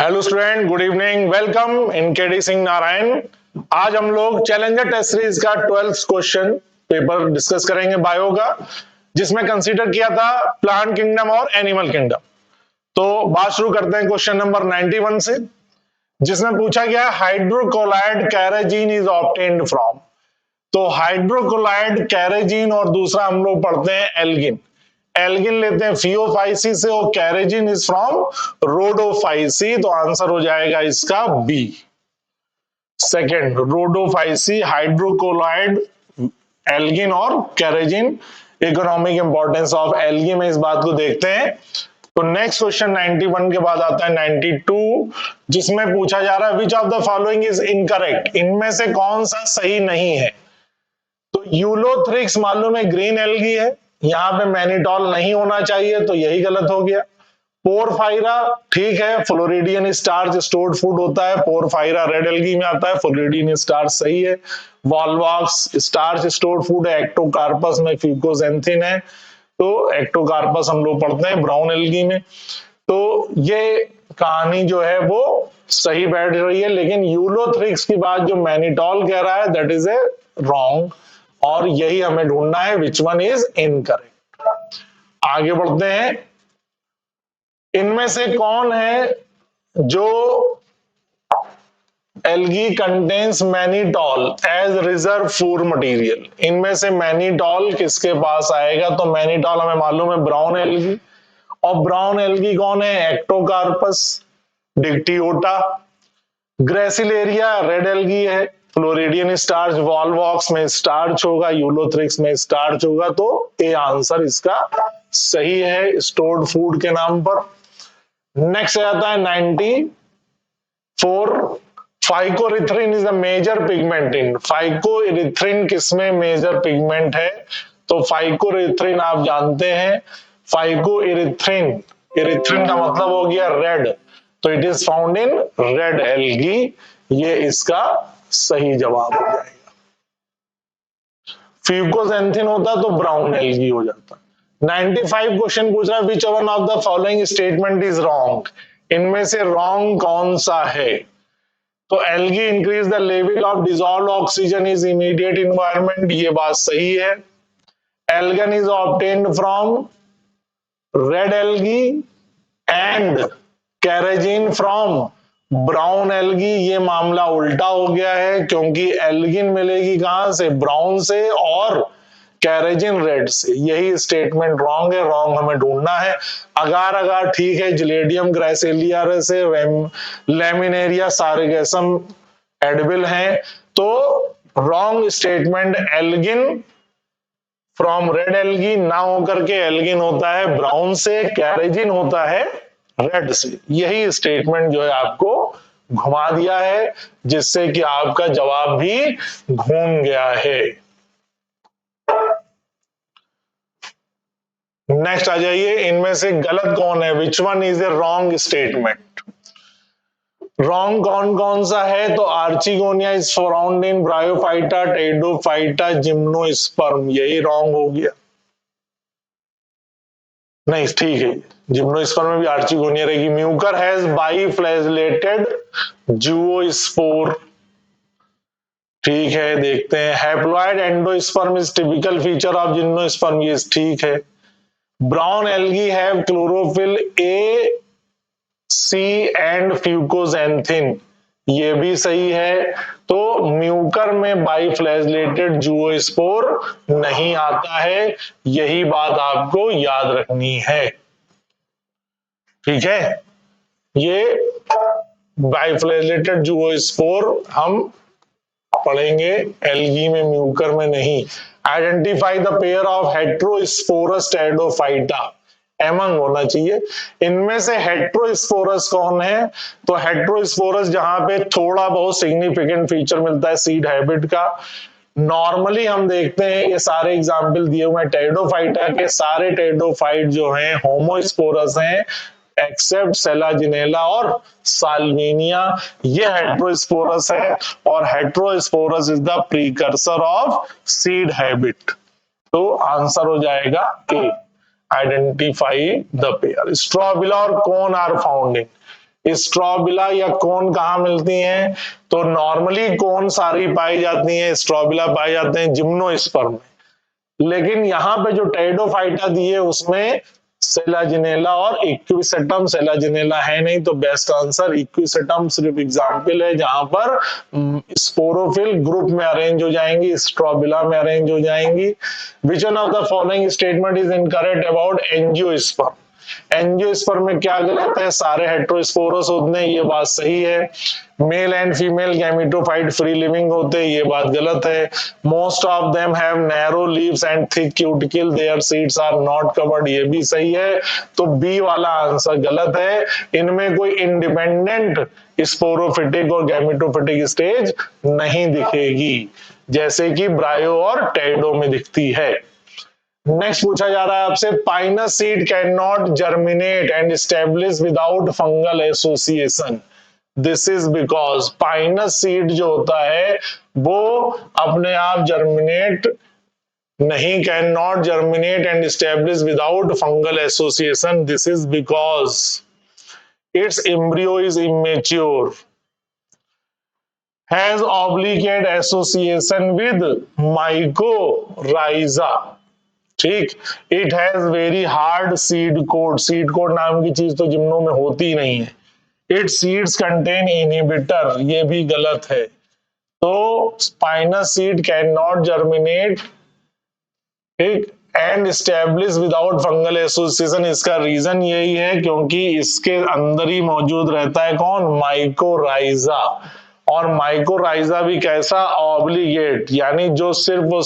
Hello student, good evening, welcome in KD Singh Narayan. आज हम लोग चैलेंजर टेस्ट सीरीज का 12th क्वेश्चन पेपर डिस्कस करेंगे बायो का, जिसमें कंसीडर किया था प्लांट किंगडम और एनिमल किंगडम। तो बात शुरू करते हैं क्वेश्चन नंबर 91 से, जिसमें पूछा गया हाइड्रोकोलाइड कैरेजीन इज ऑब्टेन्ड फ्रॉम। तो हाइड्रोकोलाइड कैरेजीन और दूसरा हम लोग पढ़ते हैं एल्गिन। एल्गिन लेते हैं फियोफाइसी से और कैरेजिन इज फ्रॉम रोडोफाइसी। तो आंसर हो जाएगा इसका B, second Rhodophyceae, hydrocolloid, algin और carrageenan. Economic importance of algin में इस बात को देखते हैं। तो नेक्स्ट क्वेश्चन 91 के बाद आता है 92, जिसमें पूछा जा रहा है विच of the following is incorrect. इनमें से कौन सा सही नहीं है। तो यूलोथ्रिक्स मालूम है ग्रीन एल्गी है, यहां पे मैनिटॉल नहीं होना चाहिए, तो यही गलत हो गया। पोरफायरा ठीक है, फ्लोरिडियन स्टार्च स्टोर्ड फूड होता है, पोरफायरा रेड एल्गी में आता है, फ्लोरिडियन स्टार्च सही है। वॉल्वॉक्स स्टार्च स्टोर्ड फूड है, एक्टोकार्पस में फ्यूकोजेंथिन है, तो एक्टोकार्पस हम लोग पढ़ते हैं ब्राउन एल्गी में। तो ये कहानी जो है वो सही बैठ रही है, लेकिन यूलोथ्रिक्स की बात जो मैनिटॉल कह रहा है दैट इज ए रॉन्ग, और यही हमें ढूंढना है विच वन इज इनकरेक्ट। आगे बढ़ते हैं। इनमें से कौन है जो algae contains mannitol as reserve food material. इनमें से मैनिटॉल किसके पास आएगा। तो मैनिटॉल हमें मालूम है ब्राउन एल्गी, और ब्राउन एल्गी कौन है, Ectocarpus, Dictyota. Gracilaria red algae है, फ्लोरिडियन स्टार्च, वॉल्वॉक्स में स्टार्च होगा, यूलोथ्रिक्स में स्टार्च होगा, तो ए आंसर इसका सही है स्टोर्ड फूड के नाम पर। नेक्स्ट आता है 94, phycoerythrin is a major pigment in. Phycoerythrin किसमें मेजर पिगमेंट है। तो फाइकोरिथ्रिन आप जानते हैं, फाइकोरिथ्रिन, इरिथ्रिन का मतलब हो गया रेड, तो it is found in red algae. ये इसका सही जवाब हो जाएगा। फ्यूकोजेंथिन होता तो ब्राउन एल्गी हो जाता। 95 क्वेश्चन पूछ रहा है which one of the following statement is wrong. इनमें से रॉन्ग कौन सा है। तो algae increase the level of dissolved oxygen is immediate environment, ये बात सही है। Algin is obtained from red algae and carrageenan from brown algae, ये मामला उल्टा हो गया है, क्योंकि एल्गिन मिलेगी कहां से, ब्राउन से, और कैरेजिन रेड से। यही स्टेटमेंट रॉन्ग है, रॉन्ग हमें ढूंढना है। अगार अगार ठीक है, जिलेडियम ग्राइसेलिया से लेमिनेरिया सारिगेसम एडिबल है, तो wrong statement algin from red algae ना होकर के एल्गिन होता है ब्राउन से, कैरेजिन होता है रेड से। यही स्टेटमेंट जो है आपको घुमा दिया है, जिससे कि आपका जवाब भी घूम गया है। नेक्स्ट आ जाइए, इनमें से गलत कौन है, which one is a wrong statement. Wrong कौन कौन सा है। तो archegonia is found in bryophyta, Pteridophyta, gymnosperm, यही रॉन्ग हो गया। नहीं ठीक है, जिम्नोस्पर्म में भी आर्चिगोनिया रहेगी। म्यूकर हैज बाइफ्लैजेलेटेड जूओस्पोर, ठीक है, देखते हैं। Haploid endosperm is typical feature of gymnosperm, ये ठीक है। Brown algae have chlorophyll A, C and fucoxanthin, ये भी सही है। तो म्यूकर में बाइफ्लैजेलेटेड जूओस्पोर नहीं आता है, यही बात आपको याद रखनी है, ठीक है। ये बाइफ्लैजेलेटेड जूओस्पोर हम पढ़ेंगे एल्गी में, म्यूकर में नहीं। Identify the pair of heterosporous Pteridophyta, among होना चाहिए। इनमें से हेट्रोस्पोरस कौन है। तो हेट्रोस्पोरस जहां पे थोड़ा बहुत सिग्निफिकेंट फीचर मिलता है सीड हैबिट का। नॉर्मली हम देखते हैं ये सारे एग्जाम्पल दिए हुए हैं टेडोफाइटा के, सारे टेडोफाइट जो हैं होमोस्पोरस हैं, एक्सेप्ट सेलाजिनेला और साल्विनिया, ये हेट्रोस्पोरस है, और heterosporous is the precursor of seed habit. तो आंसर हो जाएगा ए, आइडेंटिफाई द पेयर। स्ट्रॉबिला और कौन आर फाउंड इन। स्ट्रोबिला या कोन कहाँ मिलती हैं? तो नॉर्मली कोन सारी पाई जाती हैं, स्ट्रोबिला पाए जाते हैं जिम्नोस्पर्म में। लेकिन यहाँ पे जो टेरिडोफाइटा दी है उसमें सेलाजिनेला और इक्विसेटम, सेलाजिनेला है नहीं, तो बेस्ट आंसर इक्विसेटम सिर्फ एग्जाम्पल है जहां पर स्पोरोफिल ग्रुप में अरेंज हो जाएंगी, स्ट्रोबिला में अरेंज हो जाएंगी। विच one of the following statement is incorrect about angiosperm? Angiosperm में क्या गलत है? सारे हेट्रोस्पोरस होते हैं, ये बात सही है। Male and female gametophyte free living होते हैं, ये बात गलत है। Most of them have narrow leaves and thick cuticle, their seeds are not covered, ये भी सही है। तो बी वाला आंसर गलत है। इनमें कोई इंडिपेंडेंट स्पोरोफिटिक और गैमेटोफिटिक स्टेज नहीं दिखेगी, जैसे कि ब्रायो और टेरिडो में दिखती है। नेक्स्ट पूछा जा रहा है आपसे, Pinus seed can not germinate and establish without fungal association. This is because Pinus seed जो होता है वो अपने आप जर्मिनेट नहीं, can not germinate and establish without fungal association. This is because its embryo is immature, has obligate association with mycorrhiza. ठीक, it has very hard seed coat, seed coat नाम की चीज तो जिम्नो में होती ही नहीं है। इट सीड्स कंटेन इनहिबिटर, ये भी गलत है। तो Pinus seed can not germinate, ठीक, and establish without fungal association. इसका रीजन यही है क्योंकि इसके अंदर ही मौजूद रहता है कौन? माइकोराइजा। और माइकोराइजा भी कैसा? ऑब्लिगेट, यानी जो सिर्फ और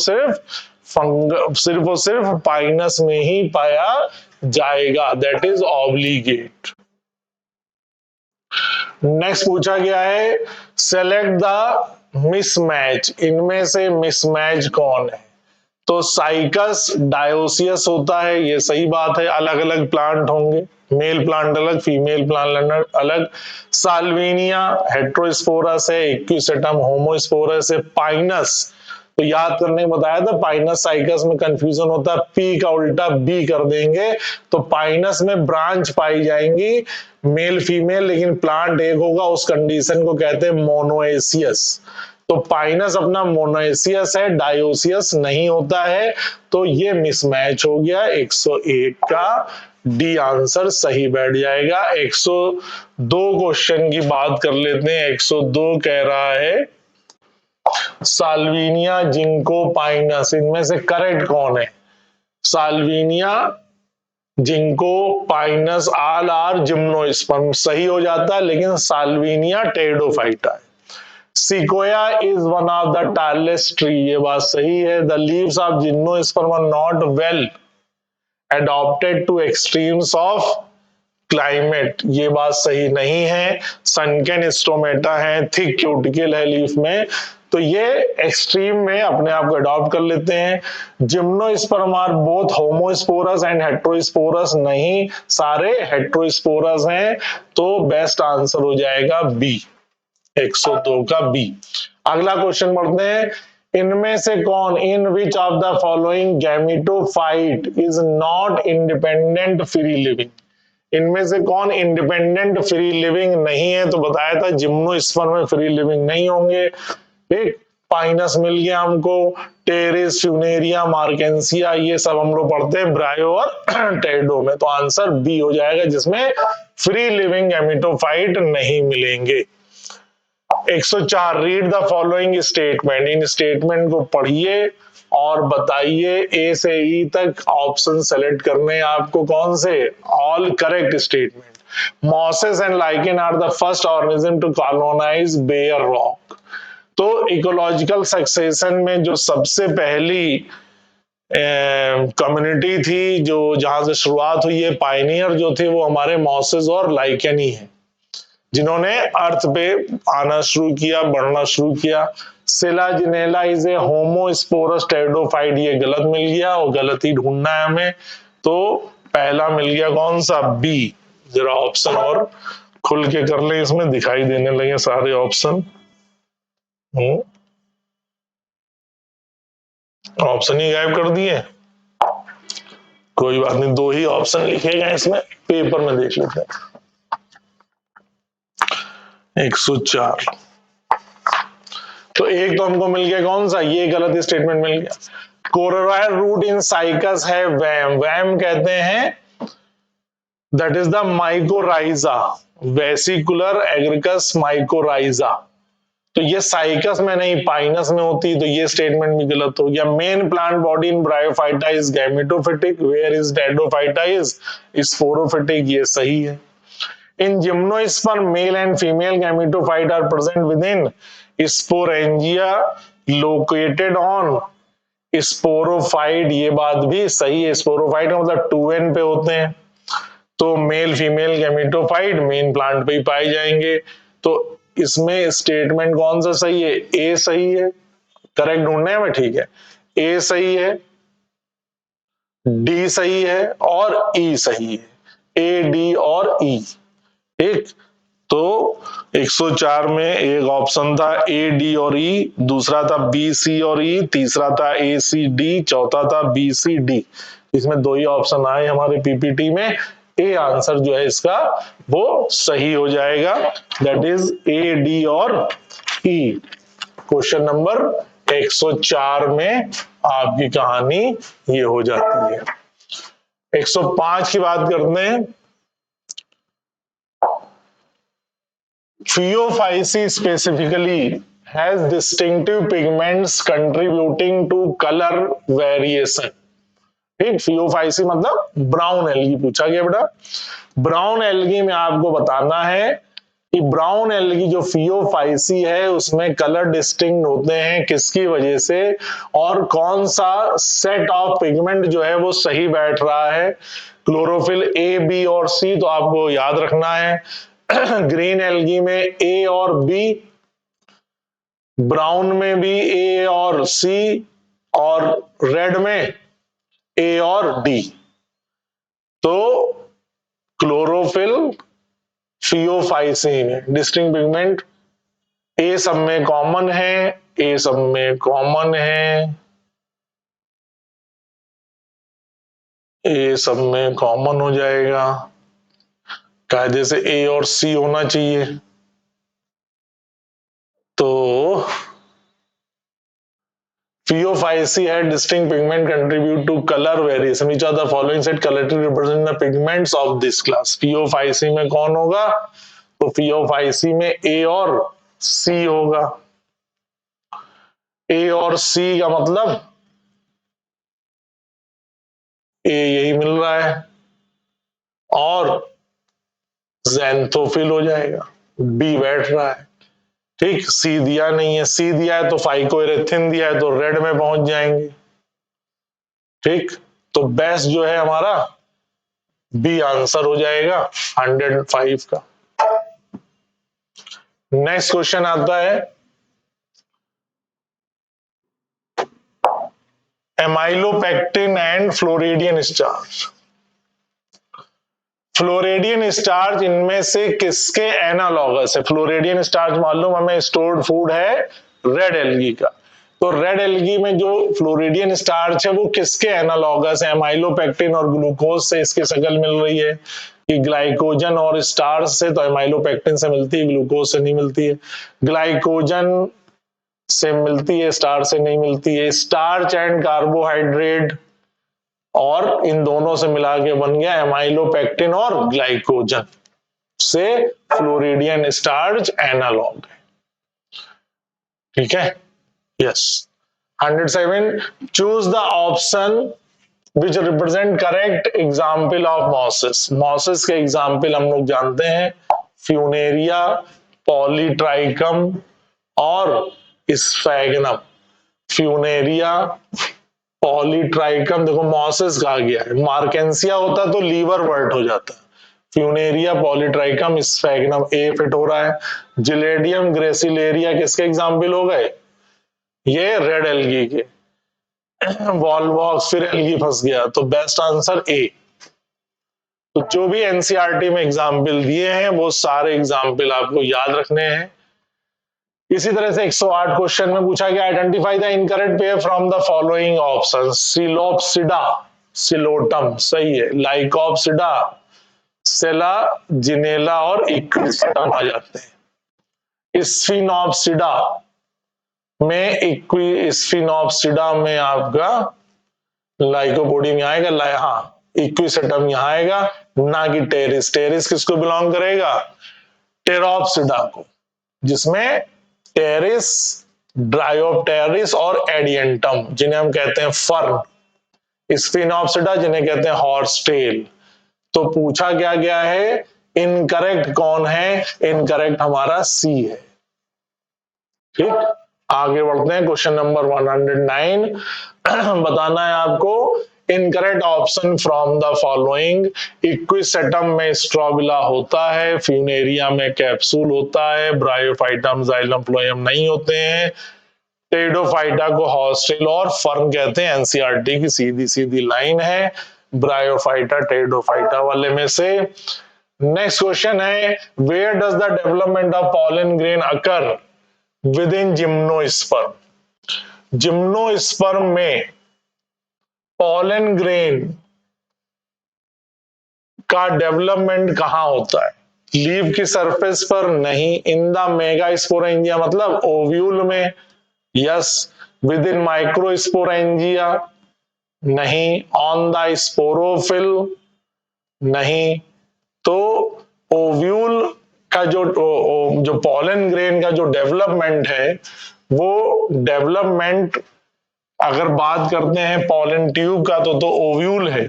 सिर्फ पाइनस में ही पाया जाएगा, दैट इज ऑब्लिगेट। नेक्स्ट पूछा गया है, सेलेक्ट द मिसमैच, इनमें से मिसमैच कौन है? तो साइकस डायोसियस होता है, ये सही बात है, अलग अलग प्लांट होंगे, मेल प्लांट अलग, फीमेल प्लांट अलग। साल्विनिया हेट्रोस्पोरस है, इक्विसेटम होमोस्पोरस है। पाइनस तो याद करने को बताया था, पाइनस साइकस में कंफ्यूजन होता है, पी का उल्टा बी कर देंगे। तो पाइनस में ब्रांच पाई जाएंगी मेल फीमेल, लेकिन प्लांट एक होगा, उस कंडीशन को कहते हैं मोनोएसियस। तो पाइनस अपना मोनोएसियस है, डायोसियस नहीं होता है, तो ये मिसमैच हो गया। 101 का डी आंसर सही बैठ जाएगा। 102 क्वेश्चन की बात कर लेते हैं। 102 कह रहा है, साल्विनिया जिंको पाइनस, इनमें से करेक्ट कौन है? Salvinia Ginkgo Pinus all are gymnosperm सही हो जाता है, लेकिन साल्विनिया टेरिडोफाइटा है। Sequoia is one of the tallest tree, ये बात सही है। The leaves of gymnosperm are not well adapted to extremes of climate, ये बात सही नहीं है। सनकेन स्टोमेटा है, थिक क्यूटिकल है लीफ में, तो ये एक्सट्रीम में अपने आप को अडॉप्ट कर लेते हैं। Gymnosperm are both homosporous and heterosporous, नहीं, सारे हेट्रोस्पोरस हैं, तो बेस्ट आंसर हो जाएगा बी, 102 का बी। अगला क्वेश्चन पढ़ते हैं, इनमें से कौन, in which of the following gametophyte is not independent free living? इनमें से कौन इंडिपेंडेंट फ्री लिविंग नहीं है? तो बताया था जिम्नोस्पर्म में फ्री लिविंग नहीं होंगे। ठीक, पाइनस मिल गया हमको, टेरिस, फ्यूनेरिया, मार्केंसिया, ये सब हम लोग पढ़ते हैं ब्रायो और टेरिडो में, तो आंसर बी हो जाएगा, जिसमें फ्री लिविंग गैमेटोफाइट नहीं मिलेंगे। 104, read the following statement, in statement को पढ़िए और बताइए। ए से ई तक ऑप्शन सेलेक्ट करने हैं आपको, कौन से? All correct statement. Mosses and lichen are the first organism to colonize bare rock. तो इकोलॉजिकल सक्सेशन में जो सबसे पहली कम्युनिटी थी जो जहां से शुरुआत हुई है, पायनियर जो थे वो हमारे मॉसेस और लाइकेन ही है, जिन्होंने अर्थ पे आना शुरू किया, बढ़ना शुरू किया। Selaginella is a homosporous pteridophyte, ये गलत मिल गया और गलत ही ढूंढना है हमें, तो पहला मिल गया कौन सा? बी। जरा ऑप्शन और खुल के कर ले, इसमें दिखाई देने लगे सारे ऑप्शन। ऑप्शन ही गायब कर दिए, कोई बात नहीं, दो ही ऑप्शन लिखे गए इसमें, पेपर में देख लेते हैं। 104। तो एक तो हमको मिल गया कौन सा, ये गलत स्टेटमेंट मिल गया। कोरोनायर रूट इन साइकस है वैम, वैम कहते हैं that is the mycorrhiza, vesicular एग्रिकस माइकोराइजा। तो ये साइकस में नहीं पाइनस में होती, तो ये स्टेटमेंट भी गलत हो गया। Main plant body in Bryophyta is gametophytic, where is Pteridophyta is sporophytic, ये सही है। In gymnosperm male and female gametophyte are present within sporangia located on sporophyte, ये बात भी सही है। स्पोरोफाइट का मतलब 2n पे होते हैं, तो male female gametophyte main plant पे ही पाए जाएंगे। तो इसमें स्टेटमेंट कौन सा सही है, ए सही है। करेक्ट ढूंढने में, ठीक है, ए सही है, डी सही है और ई सही है, ए डी और ई। ठीक, तो 104 में एक ऑप्शन था ए डी और ई, दूसरा था बी सी और ई, तीसरा था ए सी डी, चौथा था बी सी डी। इसमें दो ही ऑप्शन आए हमारे पीपीटी में, ए आंसर जो है इसका वो सही हो जाएगा, दैट इज ए डी और ई। क्वेश्चन नंबर 104 में आपकी कहानी ये हो जाती है। 105 की बात करते हैं। Phaeophysi specifically has distinctive pigments contributing to color variation। ठीक, फियोफाइसी मतलब ब्राउन एल्गी पूछा गया बेटा। ब्राउन एल्गी में आपको बताना है कि ब्राउन एल्गी जो फियोफाइसी है उसमें कलर डिस्टिंक्ट होते हैं किसकी वजह से, और कौन सा सेट ऑफ पिगमेंट जो है वो सही बैठ रहा है। क्लोरोफिल ए बी और सी तो आपको याद रखना है। ग्रीन एल्गी में ए और बी, ब्राउन में भी ए और सी, और रेड में ए और डी। तो क्लोरोफिल फियोफाइसी में डिस्टिंक्ट पिगमेंट ए सब में कॉमन है, ए सब में कॉमन है, ए सब में कॉमन हो जाएगा, कायदे से ए और सी होना चाहिए। तो Phaeophysi had distinct pigment contribute to color variation. Which of the following set collectively represent the pigments of this class? Phaeophysi में कौन होगा, तो Phaeophysi में A और C होगा। A और C का मतलब A यही मिल रहा है और ज़ैंथोफिल हो जाएगा, B बैठ रहा है। ठीक, सी दिया नहीं है, सी दिया है तो फाइकोएरेथिन दिया है तो रेड में पहुंच जाएंगे। ठीक, तो बेस्ट जो है हमारा बी आंसर हो जाएगा 105 का। नेक्स्ट क्वेश्चन आता है amylopectin and floridean starch. Floridean starch इनमें से किसके एनालॉगस है? फ्लोरिडियन स्टार्च मालूम हमें स्टोर्ड फूड है रेड एल्गी का, तो रेड एल्गी में जो फ्लोरिडियन स्टार्च है वो किसके एनालॉगस है? एमाइलोपेक्टिन और ग्लूकोज से इसकी शक्ल मिल रही है कि ग्लाइकोजन और स्टार्च से, तो एमाइलोपेक्टिन से मिलती है, ग्लूकोज से नहीं मिलती है। ग्लाइकोजन से मिलती है, स्टार्च से नहीं मिलती है। स्टार्च एंड कार्बोहाइड्रेट, और इन दोनों से मिला के बन गया एमाइलोपेक्टिन और ग्लाइकोजन से फ्लोरिडियन स्टार्च एनालॉग है। ठीक है, yes. 107 choose the option which represent correct example of mosses. Mosses के एग्जाम्पल हम लोग जानते हैं फ्यूनेरिया, पॉलीट्राइकम और स्फैगनम। फ्यूनेरिया, पॉलीट्राइकम, देखो मॉसिस कहा गया है, मार्केंसिया होता तो लीवर वर्ट हो जाता। फ्यूनेरिया, पॉलीट्राइकम, स्फैगनम, ए फिट हो रहा है। जिलेडियम, ग्रेसिलेरिया किसके एग्जाम्पल हो गए? ये रेड एल्गी के। वॉलवॉक्स, फिर एल्गी फंस गया, तो बेस्ट आंसर ए। तो जो भी एनसीईआरटी में एग्जाम्पल दिए हैं वो सारे एग्जाम्पल आपको याद रखने हैं। इसी तरह से 108 क्वेश्चन में पूछा गया identify the incorrect pair from the following options. Psilopsida, Psilotum सही है, लाइकोप्सिडा, सेला, जिनेला और इक्विस्टम आ जाते हैं। स्फिनोप्सिडा स्फिनोप्सिडा में आपका लाइकोपोडियम यहाँ आएगा, हाँ इक्विसेटम यहाँ आएगा, ना कि टेरिस। टेरिस किसको बिलोंग करेगा? टेरोप्सिडा को, जिसमें टेरिस, ड्रायोप्टेरिस और एडियंटम जिन्हें हम कहते हैं फर्न, स्फिनोप्सिडा जिन्हें कहते हैं हॉर्स टेल। तो पूछा क्या गया है? इनकरेक्ट कौन है? इनकरेक्ट हमारा सी है। ठीक, आगे बढ़ते हैं। क्वेश्चन नंबर 109 बताना है आपको incorrect option from the following. Equisetum में स्ट्रोबिला होता है, फ्यूनेरिया में कैप्सूल होता है, ब्रायोफाइटम जाइलम फ्लोएम नहीं होते हैं, टेरिडोफाइटा को हॉस्टेल और फर्न कहते हैं। एनसीईआरटी की सीधी सीधी लाइन है, ब्रायोफाइटा टेरिडोफाइटा वाले में से। नेक्स्ट क्वेश्चन है where does the development of pollen grain occur within gymnosperm. Gymnosperm में पॉलन ग्रेन का डेवलपमेंट कहां होता है? लीव की सरफेस पर? नहीं। इन द मेगास्पोरेंजिया मतलब ओव्यूल में? यस। Within microsporangia? नहीं। On the sporophyll? नहीं। तो ओव्यूल का जो पॉलन ग्रेन का जो डेवलपमेंट है, वो डेवलपमेंट अगर बात करते हैं पॉलन ट्यूब का तो ओव्यूल है,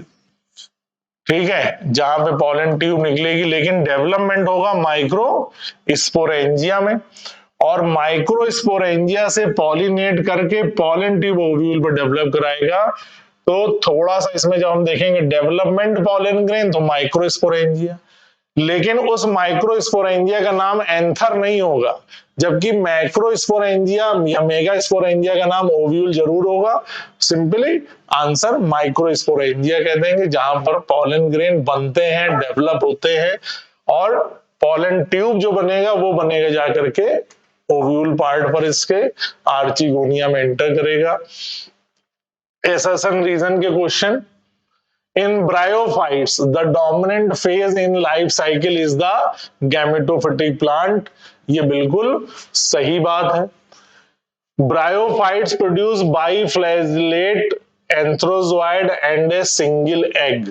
ठीक है, जहां पे पॉलन ट्यूब निकलेगी, लेकिन डेवलपमेंट होगा माइक्रो स्पोरेंजिया में, और माइक्रो स्पोरेंजिया से पॉलिनेट करके पॉलन ट्यूब ओव्यूल पर डेवलप कराएगा। तो थोड़ा सा इसमें जब हम देखेंगे डेवलपमेंट पॉलन ग्रेन तो माइक्रो स्पोरेंजिया, लेकिन उस माइक्रोस्पोरेंजिया का नाम एंथर नहीं होगा, जबकि मैक्रोस्पोरेंजिया या मेगास्पोरेंजिया का नाम ओव्यूल जरूर होगा। सिंपली आंसर माइक्रोस्पोरेंजिया कह देंगे, जहां पर पॉलन ग्रेन बनते हैं, डेवलप होते हैं, और पॉलन ट्यूब जो बनेगा वो बनेगा जाकर के ओव्यूल पार्ट पर, इसके आर्चिगोनिया में एंटर करेगा। एसेशन रीजन के question. In bryophytes, the dominant phase in life cycle is the gametophytic plant. ये बिल्कुल सही बात है। Bryophytes produce biflagellate anthrozoid and a single egg.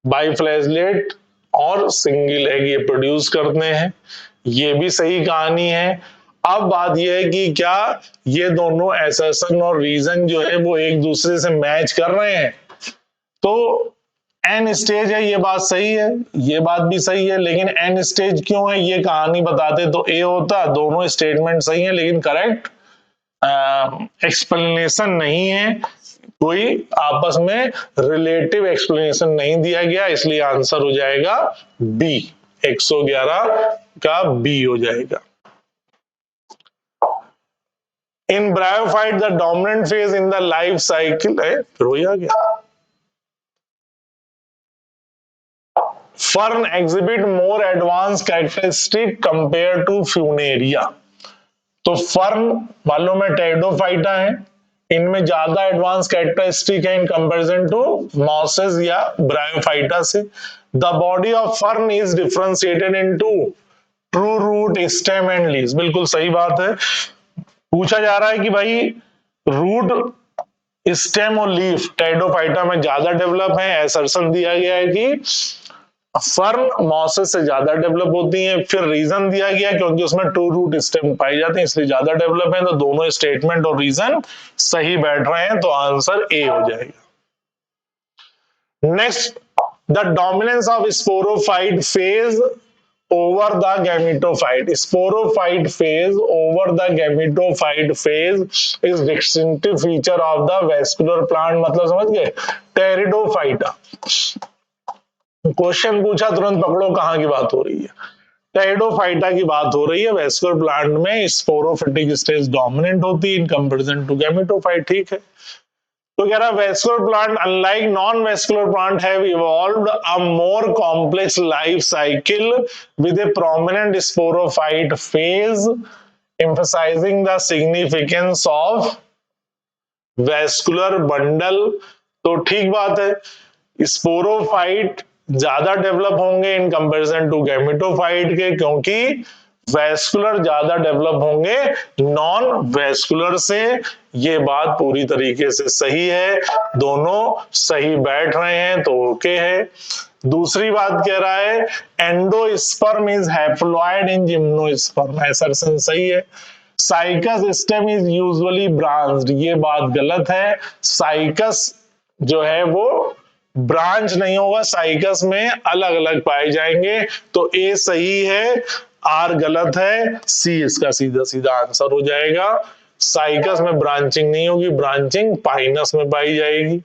Biflagellate और सिंगल एग ये प्रोड्यूस करते हैं, ये भी सही कहानी है। अब बात यह है कि क्या ये दोनों एसेशन और रीजन जो है वो एक दूसरे से मैच कर रहे हैं? तो एन स्टेज है, ये बात सही है, ये बात भी सही है, लेकिन एन स्टेज क्यों है ये कहानी बताते तो ए होता। दोनों स्टेटमेंट सही है, लेकिन करेक्ट एक्सप्लेनेशन नहीं है, कोई आपस में रिलेटिव एक्सप्लेनेशन नहीं दिया गया, इसलिए आंसर हो जाएगा बी। 111 का बी हो जाएगा। In bryophyte the dominant phase in the life cycle है, फिर वही आ गया। Fern exhibit more advance characteristic compare to Funaria. तो फर्न मालूम है टेरिडोफाइटा है, इनमें ज्यादा एडवांस कैरेक्टरिस्टिक है इन कंपैरिजन टू मॉसेस या ब्रायोफाइटा से। The body of fern is differentiated into true root, stem and leaves. बिल्कुल सही बात है। पूछा जा रहा है कि भाई रूट, स्टेम और लीफ टेरिडोफाइटा में ज्यादा डेवलप है। असर्शन दिया गया है कि फर्न मॉसेस से ज्यादा डेवलप होती हैं। फिर रीजन दिया गया क्योंकि उसमें टू रूट स्टेम पाई जाते हैं, इसलिए ज्यादा डेवलप है। तो दोनों स्टेटमेंट और रीजन सही बैठ रहे हैं, तो आंसर ए हो जाएगा। Next, the dominance of sporophyte phase over the gametophyte. Sporophyte phase over the gametophyte phase is distinctive feature of the vascular plant। मतलब समझ गए, टेरिडोफाइटा। क्वेश्चन पूछा तुरंत पकड़ो कहां की बात हो रही है, टेरिडोफाइटा की बात हो रही है। वेस्कुलर प्लांट में स्पोरोफिटिक स्टेज डोमिनेंट होती है इन कंपैरिजन टू गैमेटोफाइट, ठीक है। तो कह रहा vascular plant unlike non vascular plant have evolved a more complex life cycle with A prominent sporophyte phase, emphasising the significance of vascular bundle. तो ठीक बात है, स्पोरोफाइट ज्यादा डेवलप होंगे इन कंपैरिजन टू गैमेटोफाइट के, क्योंकि वैस्कुलर ज्यादा डेवलप होंगे नॉन वैस्कुलर से। ये बात पूरी तरीके से सही है, दोनों सही बैठ रहे हैं तो ओके है। दूसरी बात कह रहा है endosperm is haploid in gymnosperm, assertion सही है। Cycas stem is usually branched, ये बात गलत है। साइकस जो है वो ब्रांच नहीं होगा, साइकस में अलग अलग पाए जाएंगे। तो ए सही है, आर गलत है, सी इसका सीधा सीधा आंसर हो जाएगा। साइकस में ब्रांचिंग नहीं होगी, ब्रांचिंग पाइनस में पाई जाएगी।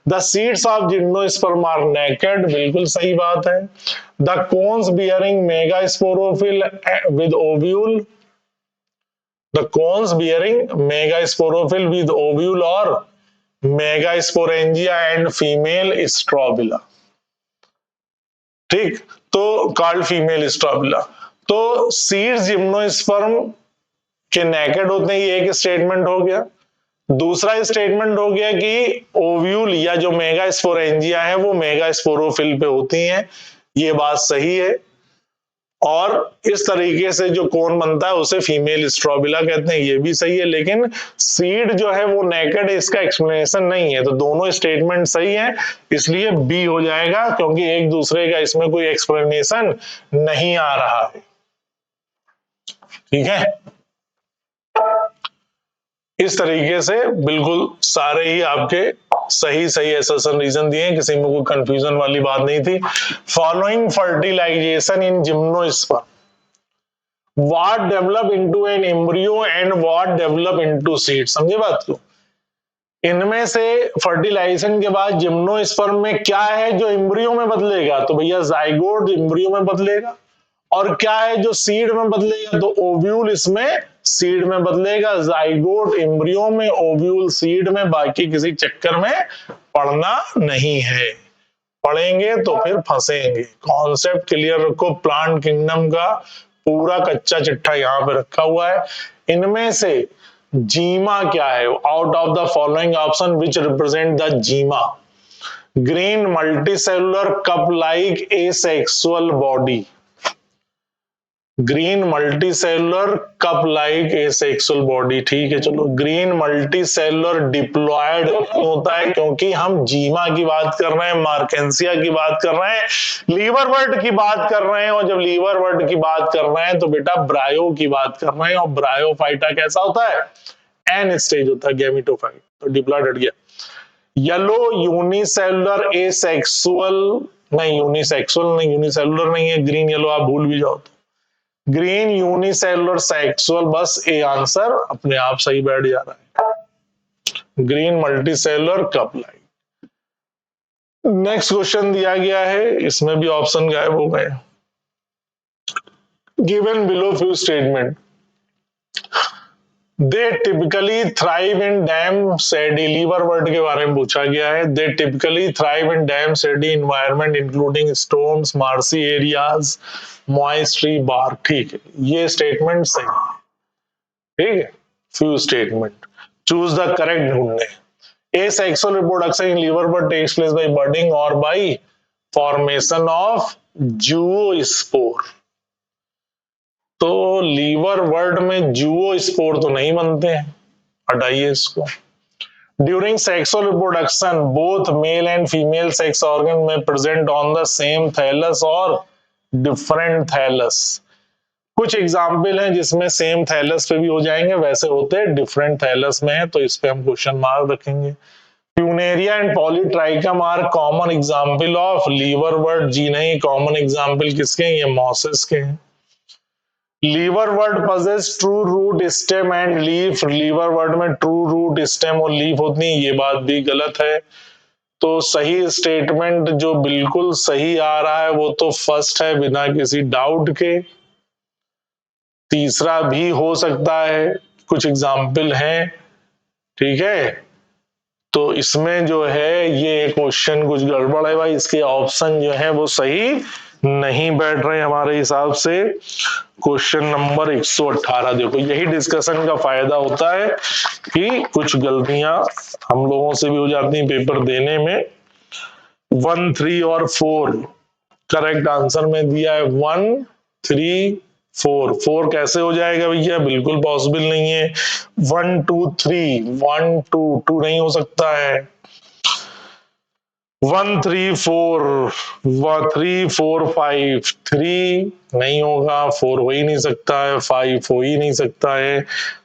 The seeds of gymnosperm are naked, बिल्कुल सही बात है। The cones bearing megasporophyll with ovule, the cones bearing megasporophyll with ovule और मेगास्पोरेंजिया एंड फीमेल स्ट्रोबिला, ठीक, तो कॉल्ड फीमेल स्ट्रोबिला। तो सीड्स जिम्नोस्पर्म के नेकेड होते हैं, ये एक स्टेटमेंट हो गया। दूसरा स्टेटमेंट हो गया कि ओव्यूल या जो मेगास्पोरेंजिया है वो मेगास्पोरोफिल पे होती हैं, ये बात सही है। और इस तरीके से जो कोन बनता है उसे फीमेल स्ट्रोबिला कहते हैं, ये भी सही है। लेकिन सीड जो है वो नेकेड है, इसका एक्सप्लेनेशन नहीं है, तो दोनों स्टेटमेंट सही है, इसलिए बी हो जाएगा, क्योंकि एक दूसरे का इसमें कोई एक्सप्लेनेशन नहीं आ रहा है। ठीक है, इस तरीके से बिल्कुल सारे ही आपके सही सही असर्शन रीजन दिए हैं, किसी में कोई कंफ्यूजन वाली बात नहीं थी। Following fertilization in gymnosperm, what develop into an embryo and what develop into seed, समझे बात को। इनमें से फर्टिलाइजेशन के बाद जिम्नोस्पर्म में क्या है जो एम्ब्रियो में बदलेगा, तो भैया जाइगोट एम्ब्रियो में बदलेगा। और क्या है जो सीड में बदलेगा, तो ओव्यूल इसमें सीड में बदलेगा। जाइगोट एम्ब्रियो में, ओव्यूल सीड में, बाकी किसी चक्कर में पढ़ना नहीं है, पढ़ेंगे तो फिर फंसेंगे। कॉन्सेप्ट क्लियर रखो, प्लांट किंगडम का पूरा कच्चा चिट्ठा यहां पे रखा हुआ है। इनमें से जीमा क्या है, out of the following option which represent the gemma, green multicellular cup like asexual body, green multicellular cup like asexual body, ठीक है चलो। ग्रीन मल्टीसेलुलर डिप्लॉयड होता है क्योंकि हम जीमा की बात कर रहे हैं, मार्केंसिया की बात कर रहे हैं, लीवर वर्ड की बात कर रहे हैं। और जब लीवर वर्ड की बात कर रहे हैं तो बेटा ब्रायो की बात कर रहे हैं, और ब्रायोफाइटा कैसा होता है, एन स्टेज होता है, गैमेटोफाइट, तो डिप्लॉयड हट गया। येलो यूनिसेलुलर एसेक्सुअल, नहीं यूनिसेक्सुअल नहीं, यूनिसेलुलर नहीं है, ग्रीन येलो आप भूल भी जाओ तो ग्रीन यूनिसेलुलर सेक्सुअल, बस ए आंसर अपने आप सही बैठ जा रहा है, green multicellular cup like. Next question दिया गया है, इसमें भी ऑप्शन गायब हो गए। Given below few statement, they typically thrive in damp shady, liverwort के बारे में पूछा गया है। They typically thrive in damp shady environment including stones, marshy areas, moist tree bark, ठीक है, ये स्टेटमेंट सही है। ठीक है, few statement, choose the correct ढूंढने। Asexual reproduction in liver bud takes place by budding or by formation of zoospore, तो liverwort में जूओस्पोर तो नहीं बनते हैं, हटाइए इसको। During sexual reproduction both male and female sex organ में present on the same thallus और डिफरेंट थैलस, कुछ एग्जाम्पल हैं जिसमें सेम थैलस पे भी हो जाएंगे, वैसे होते हैं डिफरेंट थैलस में है, तो इस पे हम क्वेश्चन मार्क रखेंगे। Funaria and Polytrichum are common example of liverwort, जी नहीं, कॉमन एग्जाम्पल किसके हैं, ये मॉसेस के हैं। Liverwort possess true root stem and leaf, liverwort में ट्रू रूट स्टेम और लीफ होती है, ये बात भी गलत है। तो सही स्टेटमेंट जो बिल्कुल सही आ रहा है वो तो फर्स्ट है बिना किसी डाउट के, तीसरा भी हो सकता है, कुछ एग्जाम्पल हैं, ठीक है। तो इसमें जो है ये क्वेश्चन कुछ गड़बड़ है भाई, इसके ऑप्शन जो है वो सही नहीं बैठ रहे हमारे हिसाब से। क्वेश्चन नंबर 118 देखो, यही डिस्कशन का फायदा होता है कि कुछ गलतियां हम लोगों से भी हो जाती हैं पेपर देने में। 1, 3 और 4 करेक्ट आंसर में दिया है 1, 3, फोर, फोर कैसे हो जाएगा भैया, बिल्कुल पॉसिबल नहीं है। 1 2 3, 1 2 2 नहीं हो सकता है। 1 3 4, 3 4 5, 3 नहीं होगा, 4 हो ही नहीं सकता है, 5 हो ही नहीं सकता है।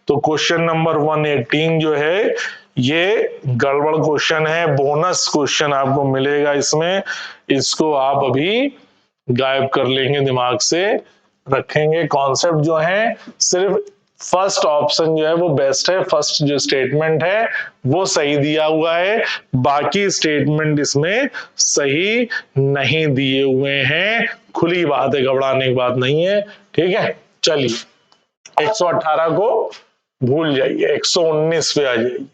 तो क्वेश्चन नंबर 118 जो है ये गड़बड़ क्वेश्चन है, बोनस क्वेश्चन आपको मिलेगा इसमें, इसको आप अभी गायब कर लेंगे दिमाग से, रखेंगे। कॉन्सेप्ट जो है सिर्फ फर्स्ट ऑप्शन जो है वो बेस्ट है, फर्स्ट जो स्टेटमेंट है वो सही दिया हुआ है, बाकी स्टेटमेंट इसमें सही नहीं दिए हुए हैं। खुली बात है, घबराने की बात नहीं है, ठीक है। चलिए 118 को भूल जाइए, 119 पे आ जाइए।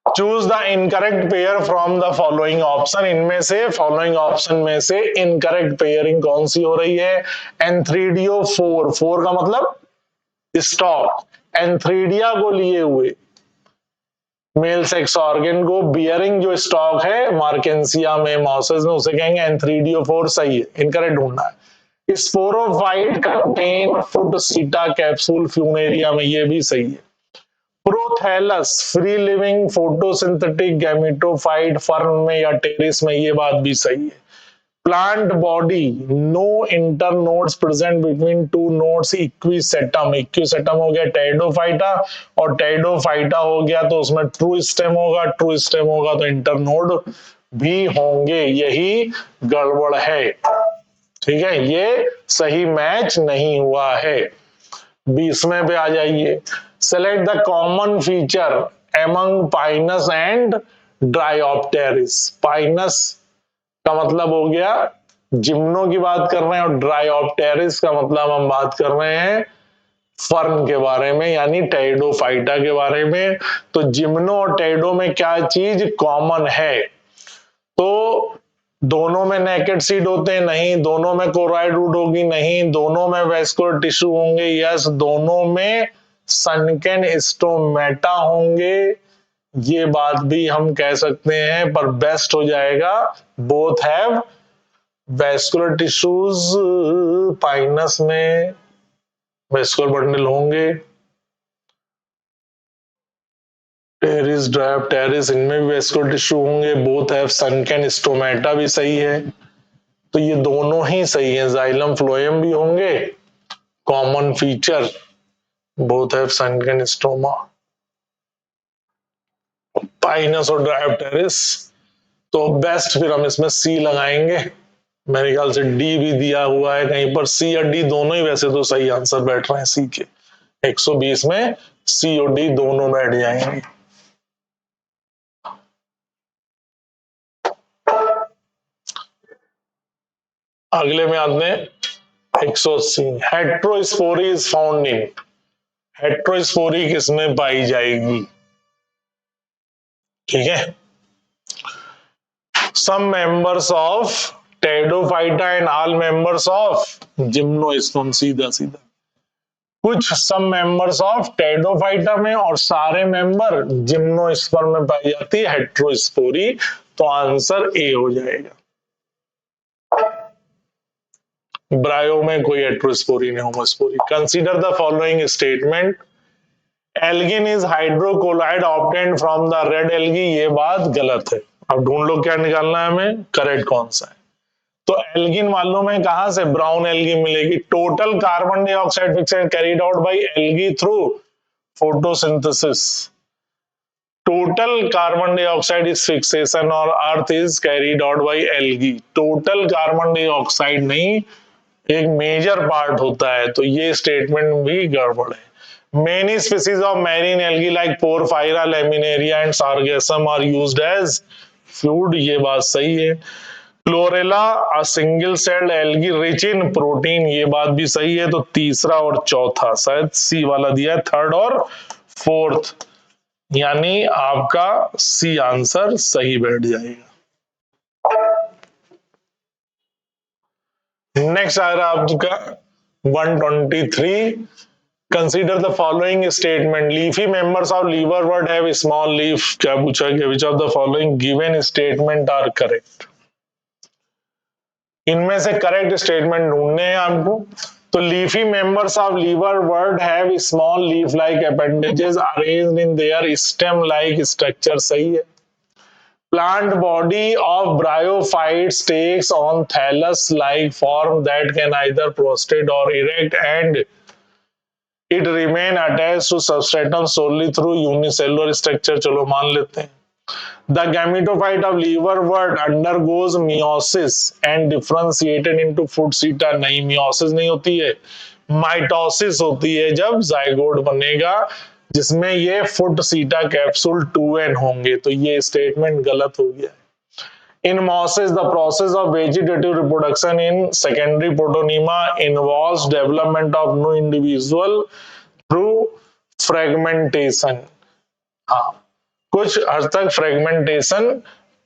Choose the incorrect pair from the following option, इनमें से फॉलोइंग ऑप्शन में से इनकरेक्ट पेयरिंग कौन सी हो रही है। एंथ्रीडियो फोर, फोर का मतलब स्टॉक, एंथ्रीडिया को लिए हुए मेल सेक्स ऑर्गन को बियरिंग जो स्टॉक है मार्केंसिया में, मॉसेस में, उसे कहेंगे एंथ्रीडियो फोर, सही है, इनकरेक्ट ढूंढना है। Sporophyte contain foot seta capsule Funaria में, ये भी सही है। Prothallus free living photosynthetic gametophyte fern में या टेरिस में, ये बात भी सही है। Plant body no internodes present between two nodes Equisetum, Equisetum हो गया टेरिडोफाइटा, और टेरिडोफाइटा हो गया तो उसमें ट्रू स्टेम होगा, ट्रू स्टेम होगा तो इंटरनोड भी होंगे, यही गड़बड़ है, ठीक है, ये सही मैच नहीं हुआ है। 20वें पे आ जाइए। Select the common feature among Pinus and Dryopteris, Pinus का मतलब हो गया जिम्नो की बात कर रहे हैं, और ड्रायोप्टेरिस का मतलब हम बात कर रहे हैं फर्न के बारे में, यानी टेरिडोफाइटा के बारे में। तो जिम्नो और टेरिडो में क्या चीज कॉमन है, तो दोनों में नेकेड सीड होते हैं, नहीं। दोनों में कोराइड रूट होगी, नहीं। दोनों में वेस्कुलर टिश्यू होंगे, यस। दोनों में सनकेन स्टोमेटा होंगे, ये बात भी हम कह सकते हैं, पर बेस्ट हो जाएगा both have vascular tissues, Pinus में वेस्कुलर बंडल होंगे, टेरिस ड्रायोप्टेरिस इनमें भी वेस्कुलर टिश्यू होंगे, बोथ हैव सनकेन स्टोमेटा भी सही है। तो ये दोनों ही सही है, जाइलम फ्लोएम भी होंगे, common feature both have सनकेन stoma, Pinus और ड्रायोप्टेरिस। तो बेस्ट फिर हम इसमें सी लगाएंगे, मेरे ख्याल से डी भी दिया हुआ है कहीं पर, सी या डी दोनों ही वैसे तो सही आंसर बैठ रहे हैं सी के। 120 में सी और डी दोनों बैठ जाएंगे। अगले में आते हैं 180। Heterospory is found in, heterospory किसमें पाई जाएगी, ठीक है। Some members of Pteridophyta and all members of gymnosperm, सीधा सीधा कुछ सब मेंबर्स ऑफ टेरिडोफाइटा में और सारे मेंबर जिम्नोस्पर्म में पाई जाती है हेट्रोस्पोरी, तो आंसर ए हो जाएगा। ब्रायो में कोई हेट्रोस्पोरी नहीं, homospory. Consider the following statement, algin is hydrocolloid obtained from the red algae, ये बात गलत है। अब ढूंढ लो क्या निकालना है हमें, करेक्ट कौन सा है। तो एल्गिन मालूम है कहां से, ब्राउन एल्गी मिलेगी। Total carbon dioxide fixation carried out by algae through photosynthesis, total carbon dioxide is fixation और earth is carried out by algae. Total carbon dioxide नहीं, एक मेजर पार्ट होता है, तो ये स्टेटमेंट भी गड़बड़ है। Many species of marine algae like Porphyra, Laminaria and Sargassum are used as food, ये बात सही है। Chlorella a single celled algae rich in protein, ये बात भी सही है। तो तीसरा और चौथा शायद सी वाला दिया है, थर्ड और फोर्थ, यानी आपका सी आंसर सही बैठ जाएगा। नेक्स्ट आ रहा है आपका 123। Consider the following statement, leafy members of liverwort have small leaf, क्या पूछा गया, which of the following given statement are correct. इनमें से करेक्ट स्टेटमेंट ढूंढने हैं आपको। तो leafy members of liverwort have small leaf like appendages arranged in their stem like structure, सही है। Plant body of bryophytes takes on thallus-like form that can either prostrate or erect, and it remain attached to substratum solely through unicellular structure. चलो मान लेते हैं। The gametophyte of liverwort undergoes meiosis and differentiated into foot-seta, नहीं meiosis नहीं होती है, mitosis होती है जब जाइगोट बनेगा जिसमें ये फुट सीटा कैप्सूल 2n होंगे। तो ये स्टेटमेंट गलत हो गया। In meiosis, the process of vegetative reproduction in secondary protonema involves development of new individual through fragmentation। हाँ, कुछ हद तक फ्रेगमेंटेशन